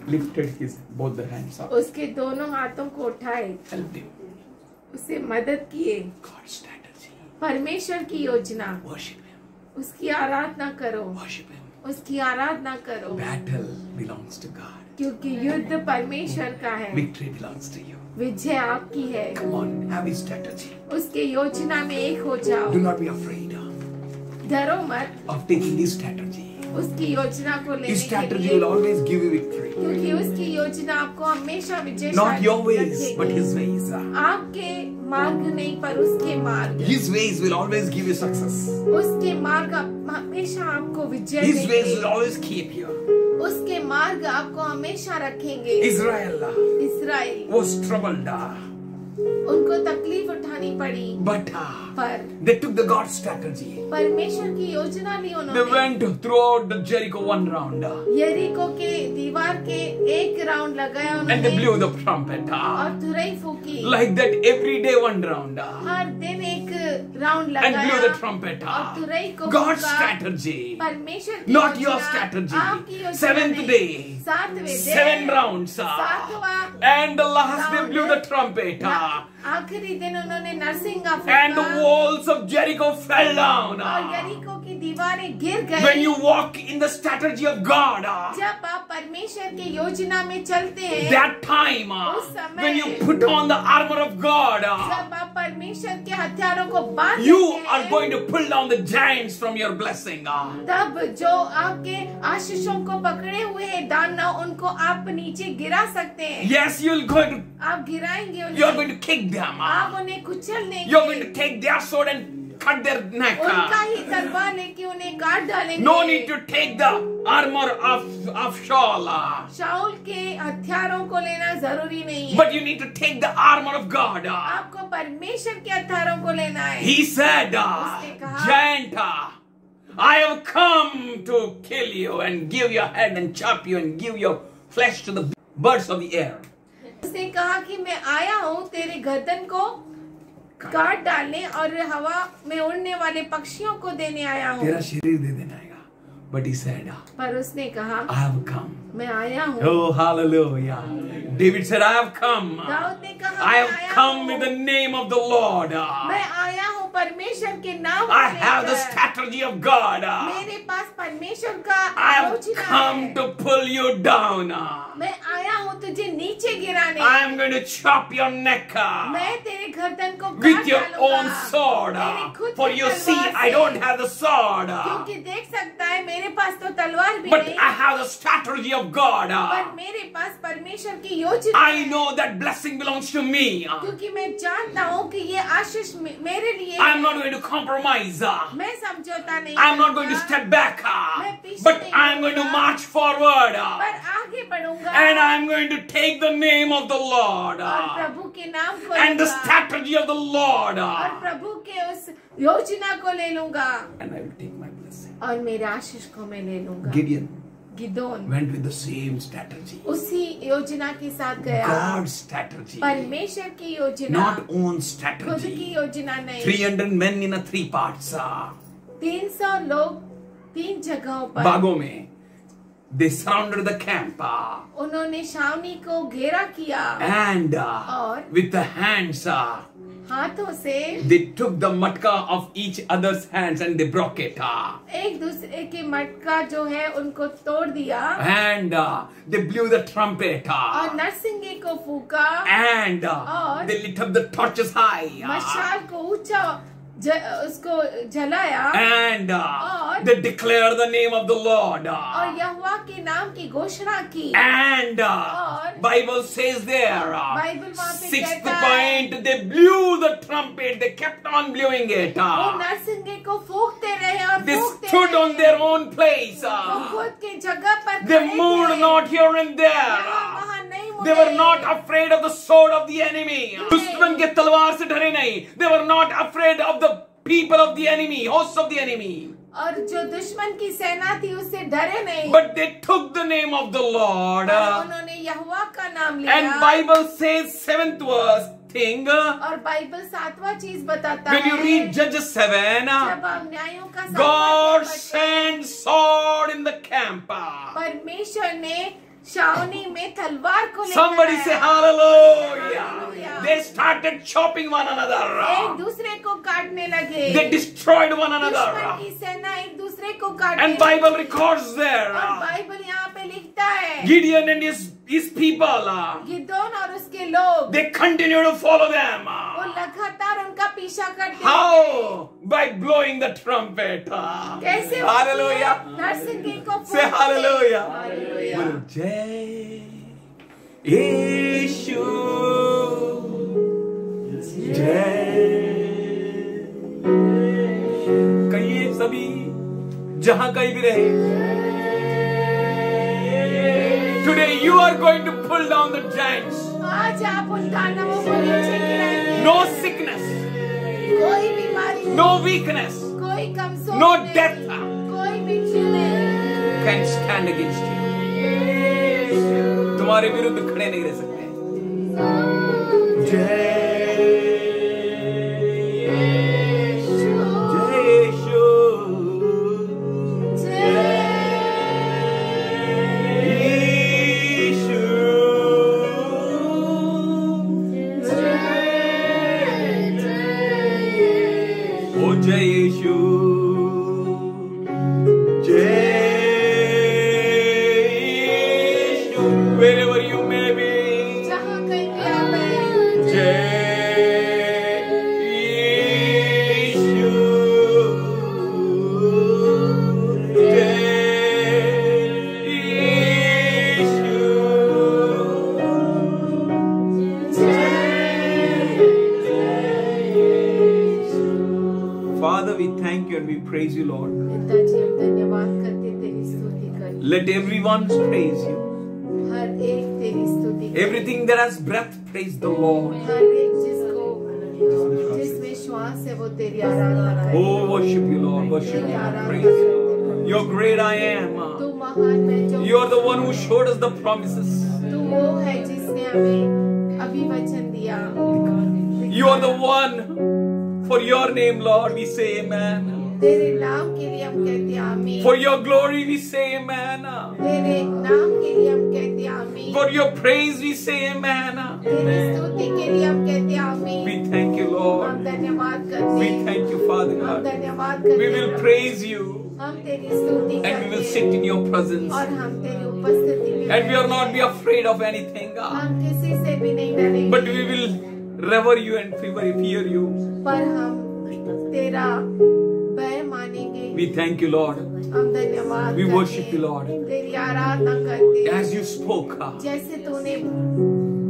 [SPEAKER 7] lifted his both the hands up,
[SPEAKER 2] उसके दोनों हाथों को उठाए,
[SPEAKER 7] helped him.
[SPEAKER 2] उसे मदद किए।
[SPEAKER 7] God's strategy.
[SPEAKER 2] परमेश्वर की योजना,
[SPEAKER 7] Worship him.
[SPEAKER 2] उसकी आराधना करो,
[SPEAKER 7] Worship him.
[SPEAKER 2] उसकी आराधना करो,
[SPEAKER 7] Battle belongs to God.
[SPEAKER 2] क्योंकि युद्ध परमेश्वर का है,
[SPEAKER 7] Victory belongs to you.
[SPEAKER 2] विजय आपकी है।
[SPEAKER 7] Come on, have his strategy.
[SPEAKER 2] उसके योजना में एक हो जाओ,
[SPEAKER 7] Do not be afraid
[SPEAKER 2] डरो मत,
[SPEAKER 7] of taking his strategy.
[SPEAKER 2] उसकी योजना को
[SPEAKER 7] His
[SPEAKER 2] लेने के
[SPEAKER 7] strategy
[SPEAKER 2] लिए,
[SPEAKER 7] will always give you victory.
[SPEAKER 2] क्योंकि उसकी योजना आपको हमेशा विजय
[SPEAKER 7] Not your ways, but his ways.
[SPEAKER 2] आपके मार्ग नहीं पर उसके मार्ग,
[SPEAKER 7] His ways will always give you success.
[SPEAKER 2] उसके मार्ग हमेशा आपको विजय
[SPEAKER 7] His ways will
[SPEAKER 2] देंगे,
[SPEAKER 7] always keep you.
[SPEAKER 2] उसके मार्ग आपको हमेशा रखेंगे।
[SPEAKER 7] Israel
[SPEAKER 2] इस्राएल
[SPEAKER 7] was troubled,
[SPEAKER 2] उनको तकलीफ उठानी पड़ी,
[SPEAKER 7] but
[SPEAKER 2] पर
[SPEAKER 7] they took the God's strategy.
[SPEAKER 2] परमेश्वर की योजना ली
[SPEAKER 7] They
[SPEAKER 2] उन्होंने।
[SPEAKER 7] went throughout the Jericho one round,
[SPEAKER 2] यरीको के दीवार के एक राउंड लगाया
[SPEAKER 7] and they
[SPEAKER 2] उन्होंने
[SPEAKER 7] blew the trumpet.
[SPEAKER 2] और तुरई फूकी,
[SPEAKER 7] Like that, every day one round,
[SPEAKER 2] हर दिन एक राउंड
[SPEAKER 7] and blew
[SPEAKER 2] लगाया
[SPEAKER 7] the trumpet.
[SPEAKER 2] और तुरई को
[SPEAKER 7] God's
[SPEAKER 2] फूका।
[SPEAKER 7] strategy,
[SPEAKER 2] परमेश्वर की
[SPEAKER 7] not your
[SPEAKER 2] योजना,
[SPEAKER 7] strategy.
[SPEAKER 2] आपकी योजना
[SPEAKER 7] Seventh
[SPEAKER 2] नहीं।
[SPEAKER 7] day,
[SPEAKER 2] 7वें दिन,
[SPEAKER 7] 7 rounds,
[SPEAKER 2] सातवां
[SPEAKER 7] and the last they
[SPEAKER 2] round,
[SPEAKER 7] blew the trumpet,
[SPEAKER 2] आखिरी दिन उन्होंने नरसिंगा
[SPEAKER 7] and the
[SPEAKER 2] फूका
[SPEAKER 7] walls of Jericho fell down.
[SPEAKER 2] और यरीको की दीवारें गिर गई।
[SPEAKER 7] When you walk in the strategy of God,
[SPEAKER 2] जब आप परमेश्वर के योजना में चलते हैं,
[SPEAKER 7] that time,
[SPEAKER 2] उस समय,
[SPEAKER 7] when you put on the armor of God,
[SPEAKER 2] जब आप परमेश्वर के हथियारों को बांध
[SPEAKER 7] you
[SPEAKER 2] लेते
[SPEAKER 7] are
[SPEAKER 2] हैं,
[SPEAKER 7] going to pull down the giants from your blessing.
[SPEAKER 2] तब जो आपके आशीषों को पकड़े हुए हैं दानव, उनको आप नीचे गिरा सकते हैं।
[SPEAKER 7] Yes, you're going
[SPEAKER 2] आप गिराएंगे
[SPEAKER 7] to, you're going
[SPEAKER 2] उन्हें,
[SPEAKER 7] to kick them.
[SPEAKER 2] आप उन्हें कुचल
[SPEAKER 7] You're going
[SPEAKER 2] देंगे,
[SPEAKER 7] to take their sword and cut their neck.
[SPEAKER 2] उनका ही तलवार लेके उन्हें काट डालेंगे।
[SPEAKER 7] No need to take the armor of Shaul,
[SPEAKER 2] शाऊल के हथियारों को लेना जरूरी नहीं है,
[SPEAKER 7] but you need to take the armor of God.
[SPEAKER 2] आपको परमेश्वर के हथियारों को लेना है।
[SPEAKER 7] He said,
[SPEAKER 2] उसने कहा,
[SPEAKER 7] giant, I have come to kill you and give your head and chop you and give your flesh to the birds of the air.
[SPEAKER 2] उसने कहा कि मैं आया हूँ तेरे गर्दन को काट डालने और हवा में उड़ने वाले पक्षियों को देने आया हूँ।
[SPEAKER 7] तेरा शरीर दे देना आएगा. But he said,
[SPEAKER 2] पर उसने कहा
[SPEAKER 7] I have come.
[SPEAKER 2] मैं आया हूँ।
[SPEAKER 7] Oh, hallelujah. David said, I have come.
[SPEAKER 2] Dawood ने कहा
[SPEAKER 7] I
[SPEAKER 2] मैं
[SPEAKER 7] have
[SPEAKER 2] आया
[SPEAKER 7] come
[SPEAKER 2] हूँ।
[SPEAKER 7] in the name of the Lord.
[SPEAKER 2] मैं आया हूँ परमेश्वर के नाम
[SPEAKER 7] I
[SPEAKER 2] को
[SPEAKER 7] have the
[SPEAKER 2] लेकर।
[SPEAKER 7] strategy of God.
[SPEAKER 2] मेरे पास परमेश्वर का
[SPEAKER 7] I have
[SPEAKER 2] योजना
[SPEAKER 7] come
[SPEAKER 2] है।
[SPEAKER 7] to pull you down.
[SPEAKER 2] मैं आया हूँ तुझे नीचे गिराने।
[SPEAKER 7] I am going to chop your neck
[SPEAKER 2] मैं तेरे गर्दन को
[SPEAKER 7] with
[SPEAKER 2] काट
[SPEAKER 7] your
[SPEAKER 2] डालूंगा।
[SPEAKER 7] own sword.
[SPEAKER 2] मेरी खुद
[SPEAKER 7] For
[SPEAKER 2] की
[SPEAKER 7] you see,
[SPEAKER 2] तलवार
[SPEAKER 7] I
[SPEAKER 2] से।
[SPEAKER 7] don't have the sword.
[SPEAKER 2] क्योंकि देख सकता है मेरे
[SPEAKER 1] मेरे पास तो तलवार भी
[SPEAKER 7] but
[SPEAKER 1] नहीं,
[SPEAKER 7] I have the strategy of God.
[SPEAKER 1] पर मेरे पास परमेश्वर की योजना
[SPEAKER 7] I
[SPEAKER 1] है,
[SPEAKER 7] know that blessing belongs to me.
[SPEAKER 1] क्योंकि मैं जानता हूँ कि ये आशीष मेरे लिए
[SPEAKER 7] I'm
[SPEAKER 1] है।
[SPEAKER 7] not going to compromise.
[SPEAKER 1] मैं समझौता नहीं
[SPEAKER 7] I'm not going to
[SPEAKER 1] करूंगा,
[SPEAKER 7] step back.
[SPEAKER 1] मैं पीछे
[SPEAKER 7] But
[SPEAKER 1] नहीं
[SPEAKER 7] I'm going to
[SPEAKER 1] हटूंगा,
[SPEAKER 7] march forward.
[SPEAKER 1] पर आगे बढ़ूंगा
[SPEAKER 7] And I'm going to take the name of the Lord.
[SPEAKER 1] और प्रभु के नाम को
[SPEAKER 7] And the
[SPEAKER 1] लूंगा,
[SPEAKER 7] strategy of the Lord.
[SPEAKER 1] और प्रभु के उस योजना को ले लूंगा
[SPEAKER 7] And I will take my blessing.
[SPEAKER 1] और मेरे आशीष को मैं ले लूंगा।
[SPEAKER 7] Gideon
[SPEAKER 1] Gideon
[SPEAKER 7] went with the same strategy.
[SPEAKER 1] उसी योजना के साथ गया,
[SPEAKER 7] God's strategy.
[SPEAKER 1] परमेश्वर की योजना,
[SPEAKER 7] Not own
[SPEAKER 1] खुद की
[SPEAKER 7] strategy.
[SPEAKER 1] योजना नहीं।
[SPEAKER 7] 300 men in a 3 parts.
[SPEAKER 1] 300 लोग 3 जगहों पर,
[SPEAKER 7] बागों में. They surrounded the camp.
[SPEAKER 1] उन्होंने छावनी को घेरा किया
[SPEAKER 7] And
[SPEAKER 1] और
[SPEAKER 7] with the hands,
[SPEAKER 1] हाथों से
[SPEAKER 7] they took the matka of each other's hands and they broke it.
[SPEAKER 1] एक दूसरे के मटका जो है उनको तोड़ दिया
[SPEAKER 7] And they blew the trumpet.
[SPEAKER 1] और नरसिंगे को फूका,
[SPEAKER 7] And
[SPEAKER 1] और
[SPEAKER 7] they lit up the torches high.
[SPEAKER 1] मशाल को ऊंचा उसको जलाया
[SPEAKER 7] And
[SPEAKER 1] और
[SPEAKER 7] they declared the name of the Lord.
[SPEAKER 1] और यहोवा के नाम की घोषणा की।
[SPEAKER 7] And
[SPEAKER 1] और
[SPEAKER 7] Bible says there,
[SPEAKER 1] बाइबल वहाँ पे
[SPEAKER 7] 6th
[SPEAKER 1] कहता है,
[SPEAKER 7] point, they blew the trumpet. They kept on blowing it.
[SPEAKER 1] वो नरसिंगे को फूकते रहे और
[SPEAKER 7] They
[SPEAKER 1] फूकते
[SPEAKER 7] stood
[SPEAKER 1] रहे।
[SPEAKER 7] on their own place.
[SPEAKER 1] वो खुद के जगह पर
[SPEAKER 7] They
[SPEAKER 1] खड़े
[SPEAKER 7] moved
[SPEAKER 1] थे।
[SPEAKER 7] not here and there.
[SPEAKER 1] यहाँ वहाँ नहीं मुड़े।
[SPEAKER 7] They were not afraid of the sword of the enemy. दुश्मन के तलवार से डरे नहीं. They were not afraid of the people of the enemy, hosts of the enemy.
[SPEAKER 1] और जो दुश्मन की सेना थी उससे डरे नहीं,
[SPEAKER 7] But they took the name of the Lord.
[SPEAKER 1] और उन्होंने यहोवा का नाम लिया।
[SPEAKER 7] And Bible says 7th verse thing.
[SPEAKER 1] और बाइबल 7वां चीज बताता
[SPEAKER 7] When you
[SPEAKER 1] है,
[SPEAKER 7] read Judges 7,
[SPEAKER 1] जब हम न्यायों का 7वां
[SPEAKER 7] God
[SPEAKER 1] पढ़ते हैं,
[SPEAKER 7] sent sword in the camp.
[SPEAKER 1] परमेश्वर ने छावनी में तलवार को लेकर
[SPEAKER 7] Somebody
[SPEAKER 1] आया।
[SPEAKER 7] say hallelujah.
[SPEAKER 1] Hallelujah.
[SPEAKER 7] They started chopping one
[SPEAKER 1] एक
[SPEAKER 7] another.
[SPEAKER 1] दूसरे को काटने लगे।
[SPEAKER 7] They destroyed one
[SPEAKER 1] दुश्मन
[SPEAKER 7] another.
[SPEAKER 1] की सेना एक दूसरे को काटने
[SPEAKER 7] And Bible records there.
[SPEAKER 1] और बाइबल यहाँ पे लिखता है,
[SPEAKER 7] Gideon and his people,
[SPEAKER 1] Gideon और उसके लोग
[SPEAKER 7] they continue to follow them.
[SPEAKER 1] वो लगातार उनका पीछा करते
[SPEAKER 7] How? By blowing the trumpet.
[SPEAKER 1] कैसे?
[SPEAKER 7] Hallelujah.
[SPEAKER 1] नरसिंगे को
[SPEAKER 7] Say
[SPEAKER 1] फूकते।
[SPEAKER 7] hallelujah.
[SPEAKER 1] Hallelujah।
[SPEAKER 7] बोलो जय यीशु जय। कहिए सभी जहां कहीं भी रहे। Today you are going to pull down the giants.
[SPEAKER 1] आज आप उन दानवों को नीचे गिराएंगे।
[SPEAKER 7] No sickness,
[SPEAKER 1] कोई बीमारी नहीं,
[SPEAKER 7] no weakness
[SPEAKER 1] कोई कमजोर
[SPEAKER 7] no
[SPEAKER 1] नहीं,
[SPEAKER 7] death
[SPEAKER 1] कोई मृत्यु नहीं
[SPEAKER 7] can stand against you. तुम्हारे विरुद्ध खड़े नहीं रह सकते। जय wherever you may be,
[SPEAKER 1] जहाँ कहीं भी आप हैं,
[SPEAKER 7] Father, we thank you and we praise you, Lord.
[SPEAKER 1] पिताजी हम धन्यवाद करते तेरी स्तुति करते,
[SPEAKER 7] Let everyone praise you.
[SPEAKER 1] हर एक तेरी स्तुति करे।
[SPEAKER 7] Everything that has breath, praise the Lord.
[SPEAKER 1] हर एक जिसमें श्वास है वो तेरी आराधना करे।
[SPEAKER 7] Oh, worship you, Lord. Worship
[SPEAKER 1] तेरी
[SPEAKER 7] you.
[SPEAKER 1] Aradhana
[SPEAKER 7] Praise you.
[SPEAKER 1] करते
[SPEAKER 7] You're great, I am.
[SPEAKER 1] तू महान है जो
[SPEAKER 7] You're the one who showed us the promises.
[SPEAKER 1] तू वो है जिसने हमें अभिवचन दिया।
[SPEAKER 7] You are the one. For your name, Lord, we say amen.
[SPEAKER 1] तेरे नाम के लिए हम कहते हैं आमीन।
[SPEAKER 7] For your glory, we say amen.
[SPEAKER 1] तेरे नाम के लिए हम कहते हैं आमीन।
[SPEAKER 7] For your praise, we say amen.
[SPEAKER 1] तेरी स्तुति के लिए हम कहते हैं आमीन।
[SPEAKER 7] We thank you,
[SPEAKER 1] हम
[SPEAKER 7] Lord.
[SPEAKER 1] धन्यवाद करते
[SPEAKER 7] We
[SPEAKER 1] हैं।
[SPEAKER 7] thank you, Father
[SPEAKER 1] हम
[SPEAKER 7] God.
[SPEAKER 1] धन्यवाद करते
[SPEAKER 7] We
[SPEAKER 1] हैं।
[SPEAKER 7] will praise you
[SPEAKER 1] हम तेरी स्तुति
[SPEAKER 7] and we will
[SPEAKER 1] करते
[SPEAKER 7] sit
[SPEAKER 1] हैं
[SPEAKER 7] in your presence.
[SPEAKER 1] और हम तेरी उपस्थिति में
[SPEAKER 7] And we are not be
[SPEAKER 1] बैठते हैं।
[SPEAKER 7] afraid of anything,
[SPEAKER 1] हम किसी से भी नहीं डरेंगे,
[SPEAKER 7] but we will revere you and fear you.
[SPEAKER 1] पर हम तेरा भय मानेंगे।
[SPEAKER 7] We thank you, Lord.
[SPEAKER 1] हम धन्यवाद धन्यवाद
[SPEAKER 7] We
[SPEAKER 1] करते
[SPEAKER 7] worship you,
[SPEAKER 1] हैं।
[SPEAKER 7] Lord.
[SPEAKER 1] तेरी आराधना करते हैं।
[SPEAKER 7] As you spoke,
[SPEAKER 1] जैसे तूने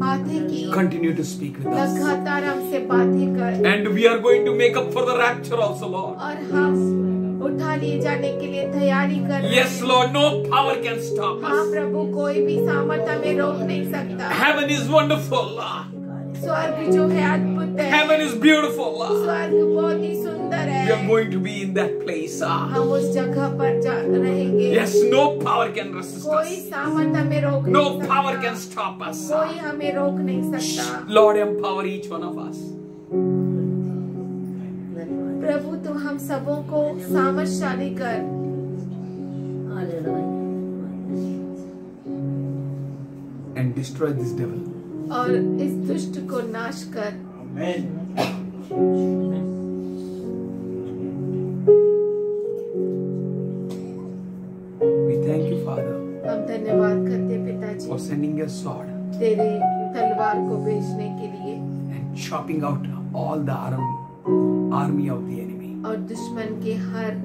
[SPEAKER 1] बातें की,
[SPEAKER 7] continue to speak with us.
[SPEAKER 1] लगातार हमसे बातें कर,
[SPEAKER 7] And we are going to make up for the rapture also, Lord.
[SPEAKER 1] और हम उठा लिए जाने के लिए तैयारी कर रहे
[SPEAKER 7] Yes,
[SPEAKER 1] हैं।
[SPEAKER 7] Lord, no power can stop
[SPEAKER 1] हाँ
[SPEAKER 7] us.
[SPEAKER 1] प्रभु, कोई भी सामर्थ हमें रोक नहीं सकता।
[SPEAKER 7] Heaven is wonderful.
[SPEAKER 1] स्वर्ग जो है अद्भुत है।
[SPEAKER 7] Heaven is beautiful.
[SPEAKER 1] स्वर्ग बहुत ही सुंदर
[SPEAKER 7] We are
[SPEAKER 1] है।
[SPEAKER 7] going to be in that place.
[SPEAKER 1] हम उस जगह पर रहेंगे।
[SPEAKER 7] Yes, no power can resist
[SPEAKER 1] कोई
[SPEAKER 7] us.
[SPEAKER 1] सामर्थ हमें रोक
[SPEAKER 7] No
[SPEAKER 1] नहीं
[SPEAKER 7] power can
[SPEAKER 1] सकता।
[SPEAKER 7] stop us.
[SPEAKER 1] कोई हमें रोक नहीं सकता।
[SPEAKER 7] Lord, empower each one of us.
[SPEAKER 1] प्रभु तू हम सबों को सामर्थशाली कर।
[SPEAKER 7] And destroy this devil.
[SPEAKER 1] और इस दुष्ट को नाश कर।
[SPEAKER 7] We thank you, Father,
[SPEAKER 1] हम धन्यवाद करते पिताजी
[SPEAKER 7] for sending your sword
[SPEAKER 1] तेरे तलवार को भेजने के लिए
[SPEAKER 7] and chopping out all the army of the enemy.
[SPEAKER 1] और दुश्मन के हर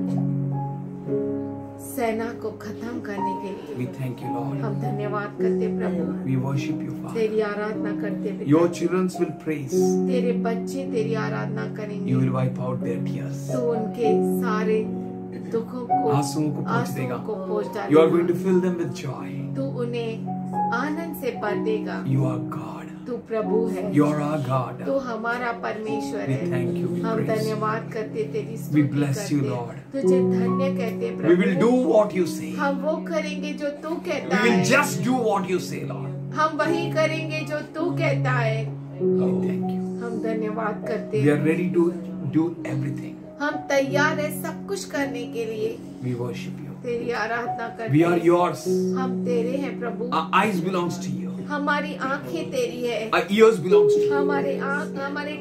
[SPEAKER 1] सेना को खत्म करने के लिए
[SPEAKER 7] We thank you, Lord.
[SPEAKER 1] हम धन्यवाद करते प्रभु।
[SPEAKER 7] We worship you, Father.
[SPEAKER 1] तेरी आराधना करते
[SPEAKER 7] Your
[SPEAKER 1] पिताजी।
[SPEAKER 7] children will praise.
[SPEAKER 1] तेरे बच्चे तेरी आराधना करेंगे।
[SPEAKER 7] You will wipe out their tears.
[SPEAKER 1] तू उनके सारे दुखों को
[SPEAKER 7] आंसुओं को पोंछ देगा।
[SPEAKER 1] को पोंछ डालेगा।
[SPEAKER 7] You are going to fill them with joy.
[SPEAKER 1] तू उन्हें आनंद से भर देगा।
[SPEAKER 7] You are God.
[SPEAKER 1] तू प्रभु है।
[SPEAKER 7] You are our God.
[SPEAKER 1] तू हमारा परमेश्वर
[SPEAKER 7] We
[SPEAKER 1] है।
[SPEAKER 7] thank you. We
[SPEAKER 1] हम
[SPEAKER 7] praise.
[SPEAKER 1] धन्यवाद करते तेरी
[SPEAKER 7] We
[SPEAKER 1] स्तुति
[SPEAKER 7] bless you,
[SPEAKER 1] करते।
[SPEAKER 7] Lord.
[SPEAKER 1] तुझे धन्य कहते
[SPEAKER 7] We
[SPEAKER 1] Prabhu.
[SPEAKER 7] will do what you say.
[SPEAKER 1] हम वो करेंगे जो तू
[SPEAKER 7] We
[SPEAKER 1] कहता
[SPEAKER 7] will
[SPEAKER 1] है।
[SPEAKER 7] just do what you say, Lord.
[SPEAKER 1] हम वही करेंगे जो तू कहता है।
[SPEAKER 7] We thank you.
[SPEAKER 1] हम धन्यवाद करते
[SPEAKER 7] We are
[SPEAKER 1] हैं।
[SPEAKER 7] ready to do everything.
[SPEAKER 1] हम तैयार है सब कुछ करने के लिए।
[SPEAKER 7] We worship you.
[SPEAKER 1] तेरी आराधना करते
[SPEAKER 7] We are
[SPEAKER 1] हैं।
[SPEAKER 7] yours.
[SPEAKER 1] हम तेरे हैं प्रभु।
[SPEAKER 7] Our eyes belongs to you.
[SPEAKER 1] हमारी आंखें तेरी है।
[SPEAKER 7] Our ears belongs to you.
[SPEAKER 1] हमारे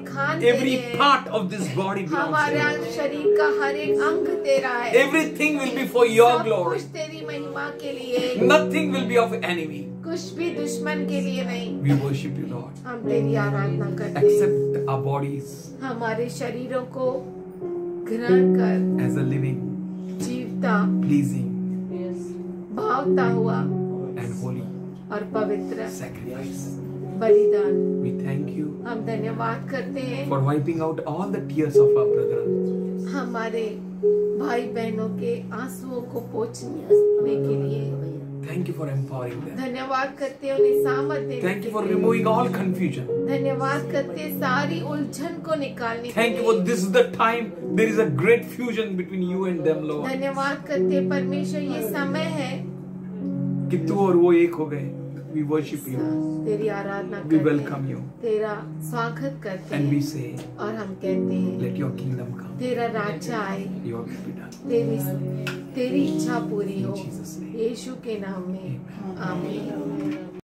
[SPEAKER 1] कान तेरे
[SPEAKER 7] Every
[SPEAKER 1] हैं।
[SPEAKER 7] part of this body belongs to
[SPEAKER 1] हमारा
[SPEAKER 7] you.
[SPEAKER 1] शरीर का हर एक अंग तेरा है।
[SPEAKER 7] Everything will be for your
[SPEAKER 1] सब
[SPEAKER 7] glory.
[SPEAKER 1] कुछ तेरी महिमा के लिए।
[SPEAKER 7] Nothing will be of enemy.
[SPEAKER 1] कुछ भी दुश्मन के लिए नहीं।
[SPEAKER 7] We worship you, Lord.
[SPEAKER 1] हम तेरी आराधना करते हैं।
[SPEAKER 7] Accept our bodies
[SPEAKER 1] हमारे शरीरों को ग्रहण कर,
[SPEAKER 7] as a living,
[SPEAKER 1] जीवता,
[SPEAKER 7] pleasing,
[SPEAKER 1] भावता हुआ
[SPEAKER 7] and holy
[SPEAKER 1] और पवित्र
[SPEAKER 7] sacrifice.
[SPEAKER 1] बलिदान।
[SPEAKER 7] We thank you
[SPEAKER 1] हम धन्यवाद करते हैं
[SPEAKER 7] for wiping out all the tears of our brethren.
[SPEAKER 1] हमारे भाई बहनों के आंसुओं को पोंछने के लिए।
[SPEAKER 7] Thank you for empowering them.
[SPEAKER 1] धन्यवाद करते हैं उन्हें सामर्थ देने
[SPEAKER 7] Thank you
[SPEAKER 1] के
[SPEAKER 7] for
[SPEAKER 1] लिए।
[SPEAKER 7] removing all confusion.
[SPEAKER 1] धन्यवाद करते हैं सारी उलझन को निकालने के
[SPEAKER 7] Thank you
[SPEAKER 1] लिए।
[SPEAKER 7] for this is the time there is a great fusion between you and them, Lord.
[SPEAKER 1] धन्यवाद करते हैं परमेश्वर, ये समय है
[SPEAKER 7] कि तू और वो एक हो गए. We worship you.
[SPEAKER 1] तेरी आराधना
[SPEAKER 7] We
[SPEAKER 1] करते
[SPEAKER 7] welcome
[SPEAKER 1] हैं,
[SPEAKER 7] you.
[SPEAKER 1] तेरा स्वागत करते
[SPEAKER 7] And we
[SPEAKER 1] हैं
[SPEAKER 7] say,
[SPEAKER 1] और हम कहते हैं
[SPEAKER 7] let your kingdom come.
[SPEAKER 1] तेरा राज्य आए,
[SPEAKER 7] Your will be done.
[SPEAKER 1] तेरी इच्छा पूरी
[SPEAKER 7] In
[SPEAKER 1] हो।
[SPEAKER 7] Jesus' name.
[SPEAKER 1] यीशु के नाम में आमीन।